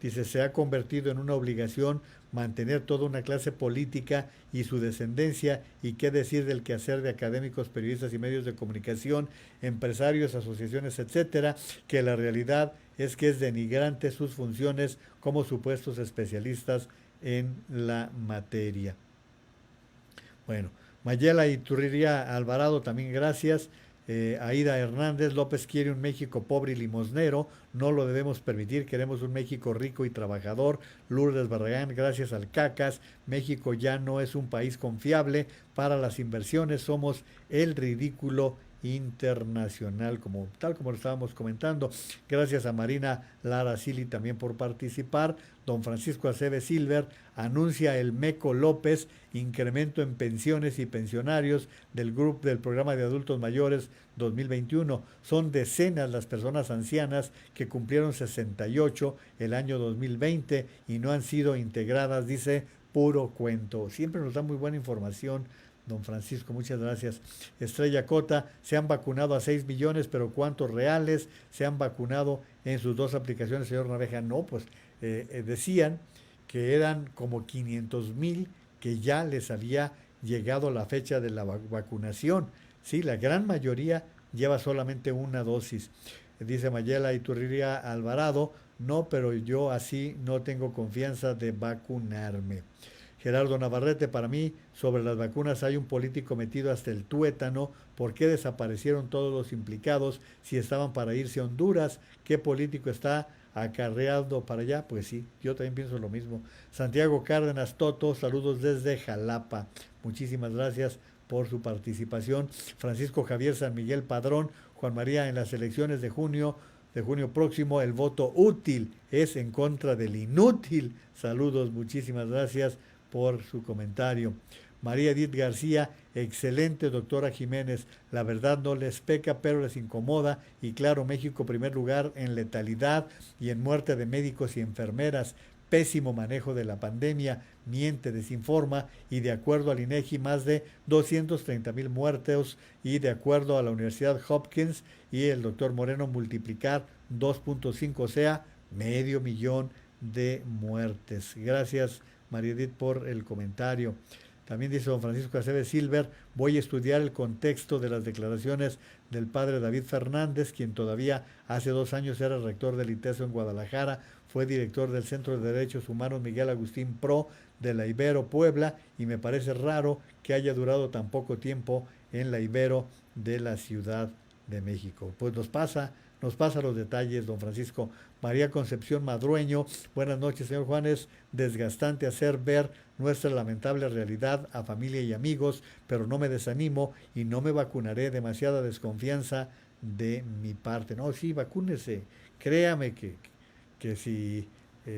dice, se ha convertido en una obligación mantener toda una clase política y su descendencia, y qué decir del quehacer de académicos, periodistas y medios de comunicación, empresarios, asociaciones, etcétera, que la realidad es que es denigrante sus funciones como supuestos especialistas en la materia. Bueno, Mayela Iturriría Alvarado, también gracias. Aida Hernández, López quiere un México pobre y limosnero, no lo debemos permitir, queremos un México rico y trabajador. Lourdes Barragán, gracias al Cacas, México ya no es un país confiable para las inversiones, somos el ridículo internacional, tal como lo estábamos comentando. Gracias a Marina Lara Sili también por participar. Don Francisco Aceves Silver anuncia el Meco López incremento en pensiones y pensionarios del grupo del programa de adultos mayores 2021. Son decenas las personas ancianas que cumplieron 68 el año 2020 y no han sido integradas, dice, puro cuento. Siempre nos da muy buena información don Francisco, muchas gracias. Estrella Cota, se han vacunado a 6 millones, pero ¿cuántos reales se han vacunado en sus dos aplicaciones, señor Naveja? No, pues decían que eran como 500,000 que ya les había llegado la fecha de la vacunación. Sí, la gran mayoría lleva solamente una dosis. Dice Mayela Iturriría Alvarado, no, pero yo así no tengo confianza de vacunarme. Gerardo Navarrete, para mí, sobre las vacunas hay un político metido hasta el tuétano. ¿Por qué desaparecieron todos los implicados si estaban para irse a Honduras? ¿Qué político está acarreando para allá? Pues sí, yo también pienso lo mismo. Santiago Cárdenas Toto, saludos desde Jalapa. Muchísimas gracias por su participación. Francisco Javier San Miguel Padrón, Juan María, en las elecciones de junio próximo, el voto útil es en contra del inútil. Saludos, muchísimas gracias por su comentario. María Edith García, excelente doctora Jiménez, la verdad no les peca, pero les incomoda, y claro, México primer lugar en letalidad y en muerte de médicos y enfermeras, pésimo manejo de la pandemia, miente, desinforma, y de acuerdo al INEGI más de 230,000 muertos, y de acuerdo a la Universidad Hopkins y el doctor Moreno multiplicar 2.5, o sea, 500,000 de muertes. Gracias, María Edith, por el comentario. También dice don Francisco Aceves Silver, voy a estudiar el contexto de las declaraciones del padre David Fernández, quien todavía hace 2 años era rector del ITESO en Guadalajara, fue director del Centro de Derechos Humanos Miguel Agustín Pro de la Ibero Puebla, y me parece raro que haya durado tan poco tiempo en la Ibero de la Ciudad de México. Pues nos pasa los detalles, don Francisco. María Concepción Madrueño, buenas noches, señor Juan. Es desgastante hacer ver nuestra lamentable realidad a familia y amigos, pero no me desanimo y no me vacunaré. Demasiada desconfianza de mi parte. No, sí, vacúnese. Créame que si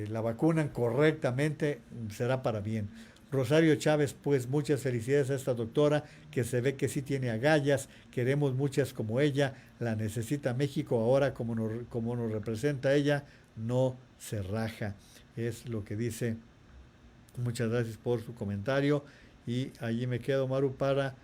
la vacunan correctamente, será para bien. Rosario Chávez, pues muchas felicidades a esta doctora que se ve que sí tiene agallas, queremos muchas como ella, la necesita México ahora como nos representa ella, no se raja, es lo que dice. Muchas gracias por su comentario y allí me quedo, Maru, para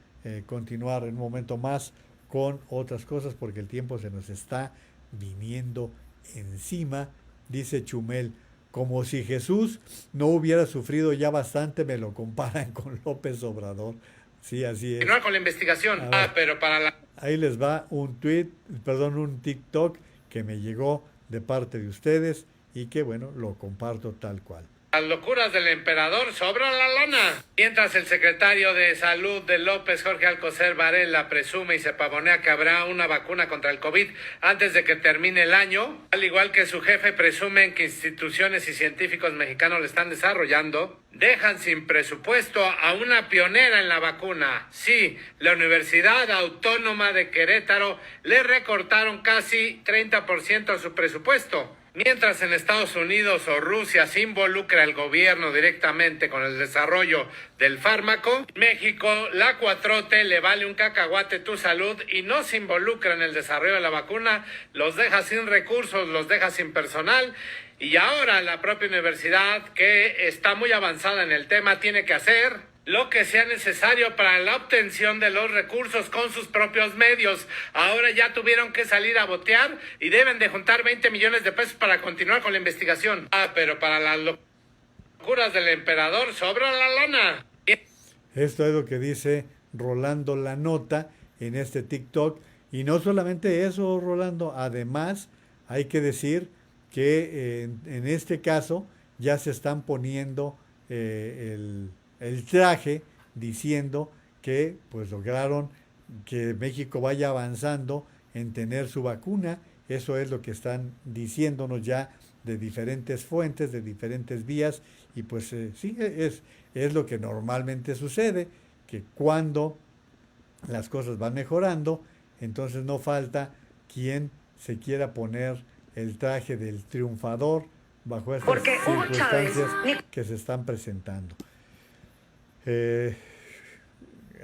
continuar en un momento más con otras cosas porque el tiempo se nos está viniendo encima, dice Chumel. Como si Jesús no hubiera sufrido ya bastante, me lo comparan con López Obrador. Sí, así es. Continuar con la investigación. Pero para la... Ahí les va un un TikTok que me llegó de parte de ustedes y que, bueno, lo comparto tal cual. Las locuras del emperador sobran la lana. Mientras el secretario de Salud de López, Jorge Alcocer Varela, presume y se pavonea que habrá una vacuna contra el COVID antes de que termine el año, al igual que su jefe presumen que instituciones y científicos mexicanos le están desarrollando, dejan sin presupuesto a una pionera en la vacuna. Sí, la Universidad Autónoma de Querétaro le recortaron casi 30% a su presupuesto. Mientras en Estados Unidos o Rusia se involucra el gobierno directamente con el desarrollo del fármaco, México, la 4T le vale un cacahuate tu salud y no se involucra en el desarrollo de la vacuna, los deja sin recursos, los deja sin personal. Y ahora la propia universidad, que está muy avanzada en el tema, tiene que hacer lo que sea necesario para la obtención de los recursos con sus propios medios. Ahora ya tuvieron que salir a botear y deben de juntar 20 millones de pesos para continuar con la investigación. Pero para las locuras del emperador sobra la lana. Esto es lo que dice Rolando La Nota en este TikTok. Y no solamente eso, Rolando, además hay que decir que en este caso ya se están poniendo el traje diciendo que pues lograron que México vaya avanzando en tener su vacuna. Eso es lo que están diciéndonos ya de diferentes fuentes, de diferentes vías, y pues sí, es lo que normalmente sucede, que cuando las cosas van mejorando, entonces no falta quien se quiera poner el traje del triunfador bajo estas circunstancias que se están presentando.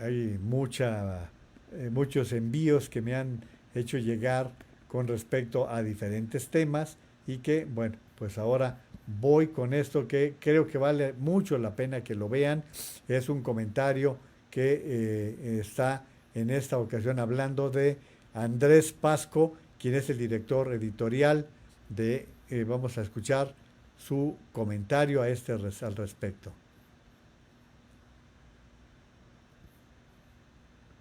Hay muchos envíos que me han hecho llegar con respecto a diferentes temas y que, bueno, pues ahora voy con esto que creo que vale mucho la pena que lo vean. Es un comentario que está en esta ocasión hablando de Andrés Pasco, quien es el director editorial de, vamos a escuchar su comentario a al respecto.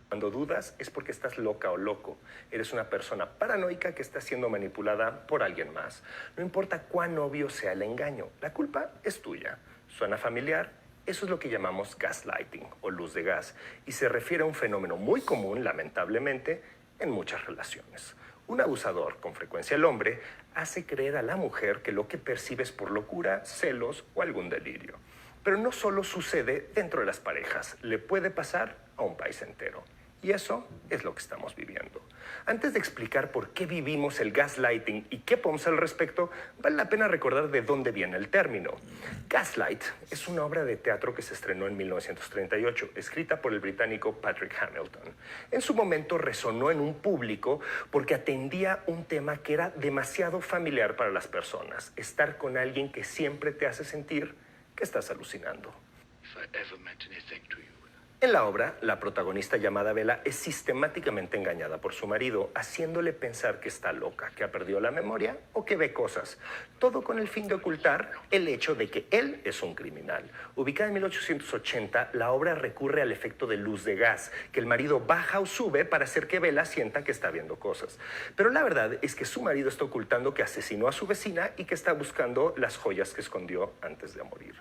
Cuando dudas es porque estás loca o loco. Eres una persona paranoica que está siendo manipulada por alguien más. No importa cuán obvio sea el engaño, la culpa es tuya. ¿Suena familiar? Eso es lo que llamamos gaslighting o luz de gas y se refiere a un fenómeno muy común, lamentablemente, en muchas relaciones. Un abusador, con frecuencia el hombre, hace creer a la mujer que lo que percibe es por locura, celos o algún delirio. Pero no solo sucede dentro de las parejas, le puede pasar a un país entero. Y eso es lo que estamos viviendo. Antes de explicar por qué vivimos el gaslighting y qué podemos hacer al respecto, vale la pena recordar de dónde viene el término. Gaslight es una obra de teatro que se estrenó en 1938, escrita por el británico Patrick Hamilton. En su momento resonó en un público porque atendía un tema que era demasiado familiar para las personas. Estar con alguien que siempre te hace sentir que estás alucinando. En la obra, la protagonista llamada Bella es sistemáticamente engañada por su marido, haciéndole pensar que está loca, que ha perdido la memoria o que ve cosas. Todo con el fin de ocultar el hecho de que él es un criminal. Ubicada en 1880, la obra recurre al efecto de luz de gas, que el marido baja o sube para hacer que Bella sienta que está viendo cosas. Pero la verdad es que su marido está ocultando que asesinó a su vecina y que está buscando las joyas que escondió antes de morir.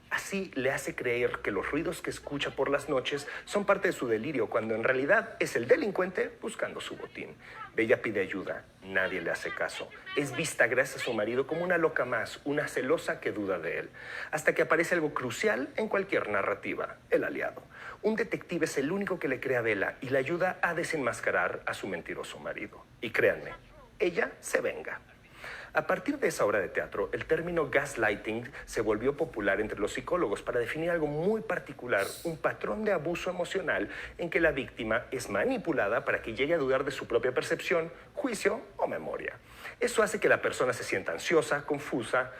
Así le hace creer que los ruidos que escucha por las noches son parte de su delirio, cuando en realidad es el delincuente buscando su botín. Bella pide ayuda, nadie le hace caso. Es vista gracias a su marido como una loca más, una celosa que duda de él. Hasta que aparece algo crucial en cualquier narrativa, el aliado. Un detective es el único que le cree a Bella y le ayuda a desenmascarar a su mentiroso marido. Y créanme, ella se venga. A partir de esa obra de teatro, el término gaslighting se volvió popular entre los psicólogos para definir algo muy particular, un patrón de abuso emocional en que la víctima es manipulada para que llegue a dudar de su propia percepción, juicio o memoria. Eso hace que la persona se sienta ansiosa, confusa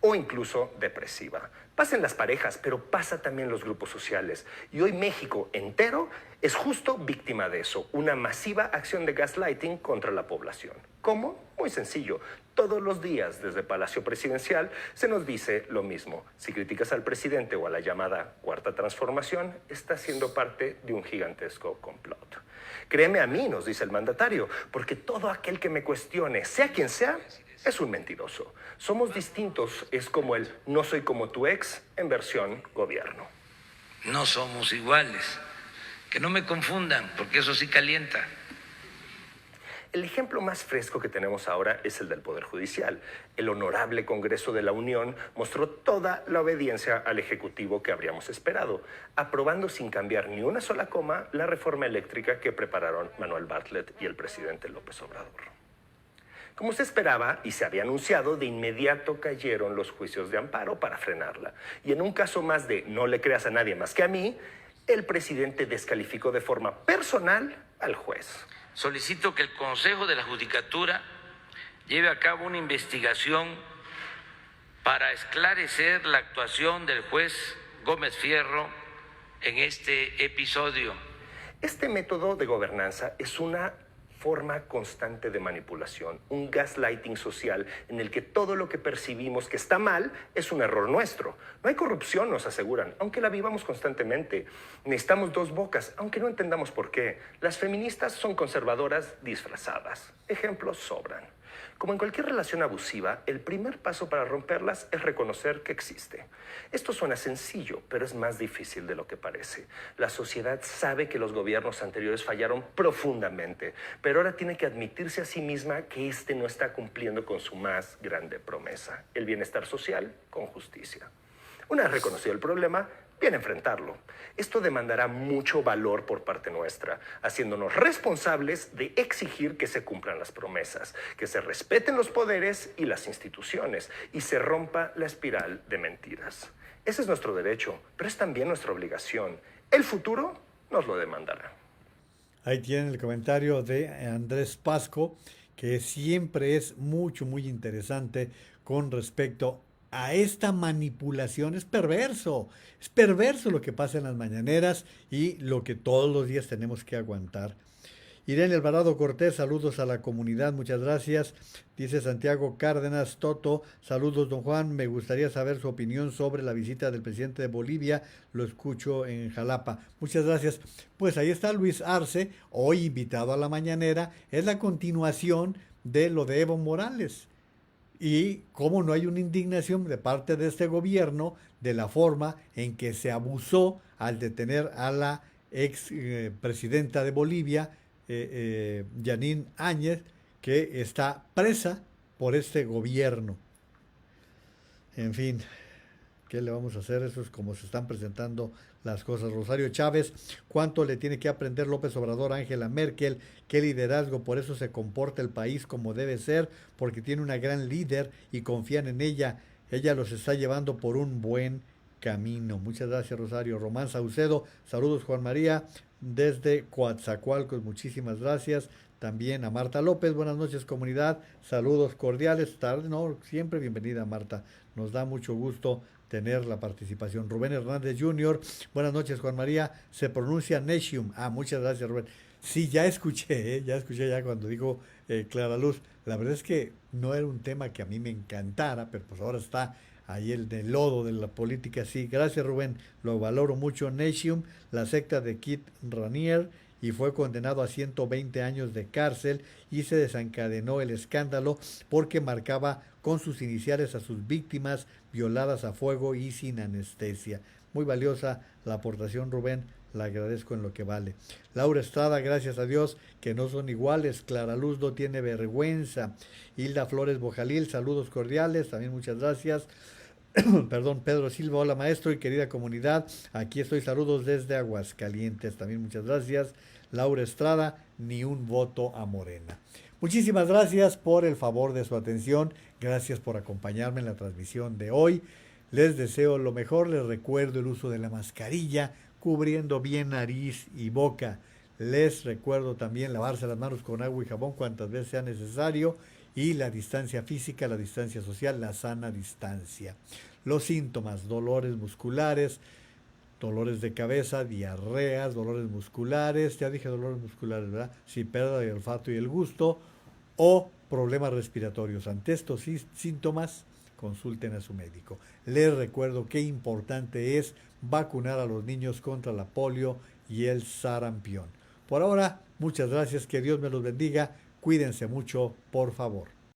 o incluso depresiva. Pasan las parejas, pero pasa también los grupos sociales. Y hoy México entero es justo víctima de eso, una masiva acción de gaslighting contra la población. ¿Cómo? Muy sencillo. Todos los días desde Palacio Presidencial se nos dice lo mismo. Si criticas al presidente o a la llamada Cuarta Transformación, estás siendo parte de un gigantesco complot. Créeme a mí, nos dice el mandatario, porque todo aquel que me cuestione, sea quien sea, es un mentiroso. Somos distintos, es como el no soy como tu ex en versión gobierno. No somos iguales. Que no me confundan, porque eso sí calienta. El ejemplo más fresco que tenemos ahora es el del Poder Judicial. El Honorable Congreso de la Unión mostró toda la obediencia al Ejecutivo que habríamos esperado, aprobando sin cambiar ni una sola coma la reforma eléctrica que prepararon Manuel Bartlett y el presidente López Obrador. Como se esperaba y se había anunciado, de inmediato cayeron los juicios de amparo para frenarla. Y en un caso más de no le creas a nadie más que a mí, el presidente descalificó de forma personal al juez. Solicito que el Consejo de la Judicatura lleve a cabo una investigación para esclarecer la actuación del juez Gómez Fierro en este episodio. Este método de gobernanza es una forma constante de manipulación, un gaslighting social en el que todo lo que percibimos que está mal es un error nuestro. No hay corrupción, nos aseguran, aunque la vivamos constantemente. Necesitamos dos bocas, aunque no entendamos por qué. Las feministas son conservadoras disfrazadas. Ejemplos sobran. Como en cualquier relación abusiva, el primer paso para romperlas es reconocer que existe. Esto suena sencillo, pero es más difícil de lo que parece. La sociedad sabe que los gobiernos anteriores fallaron profundamente, pero ahora tiene que admitirse a sí misma que este no está cumpliendo con su más grande promesa, el bienestar social con justicia. Una vez reconocido el problema, viene a enfrentarlo. Esto demandará mucho valor por parte nuestra, haciéndonos responsables de exigir que se cumplan las promesas, que se respeten los poderes y las instituciones y se rompa la espiral de mentiras. Ese es nuestro derecho, pero es también nuestra obligación. El futuro nos lo demandará. Ahí tienen el comentario de Andrés Pasco, que siempre es muy interesante con respecto a esta manipulación. Es perverso lo que pasa en las mañaneras y lo que todos los días tenemos que aguantar. Irene Alvarado Cortés, saludos a la comunidad, muchas gracias. Dice Santiago Cárdenas Toto, saludos don Juan, me gustaría saber su opinión sobre la visita del presidente de Bolivia, lo escucho en Jalapa. Muchas gracias. Pues ahí está Luis Arce, hoy invitado a la mañanera, es la continuación de lo de Evo Morales. Y cómo no hay una indignación de parte de este gobierno de la forma en que se abusó al detener a la ex presidenta de Bolivia, Yanine Áñez, que está presa por este gobierno. En fin, ¿qué le vamos a hacer? Eso es como se están presentando las cosas. Rosario Chávez, ¿cuánto le tiene que aprender López Obrador a Angela Merkel? ¿Qué liderazgo? Por eso se comporta el país como debe ser, porque tiene una gran líder y confían en ella. Ella los está llevando por un buen camino. Muchas gracias, Rosario. Román Saucedo, saludos Juan María, desde Coatzacoalcos, muchísimas gracias. También a Marta López, buenas noches comunidad, saludos cordiales, siempre bienvenida Marta, nos da mucho gusto tener la participación. Rubén Hernández Jr., buenas noches Juan María, se pronuncia Nexium, muchas gracias Rubén. Sí, ya escuché cuando dijo Clara Luz, la verdad es que no era un tema que a mí me encantara, pero pues ahora está ahí el de lodo de la política, sí, gracias Rubén, lo valoro mucho. Nexium, la secta de Kit Raniere, y fue condenado a 120 años de cárcel y se desencadenó el escándalo porque marcaba con sus iniciales a sus víctimas violadas a fuego y sin anestesia. Muy valiosa la aportación, Rubén, la agradezco en lo que vale. Laura Estrada, gracias a Dios que no son iguales. Clara Luz no tiene vergüenza. Hilda Flores Bojalil, saludos cordiales, también muchas gracias. Perdón, Pedro Silva, hola maestro y querida comunidad, aquí estoy, saludos desde Aguascalientes, también muchas gracias. Laura Estrada, ni un voto a Morena. Muchísimas gracias por el favor de su atención, gracias por acompañarme en la transmisión de hoy, les deseo lo mejor, les recuerdo el uso de la mascarilla, cubriendo bien nariz y boca, les recuerdo también lavarse las manos con agua y jabón cuantas veces sea necesario, y la distancia física, la distancia social, la sana distancia. Los síntomas: dolores musculares, dolores de cabeza, diarreas, dolores musculares, ya dije dolores musculares, ¿verdad? Sí, pérdida del olfato y el gusto, o problemas respiratorios. Ante estos síntomas, consulten a su médico. Les recuerdo qué importante es vacunar a los niños contra la polio y el sarampión. Por ahora, muchas gracias, que Dios me los bendiga, cuídense mucho, por favor.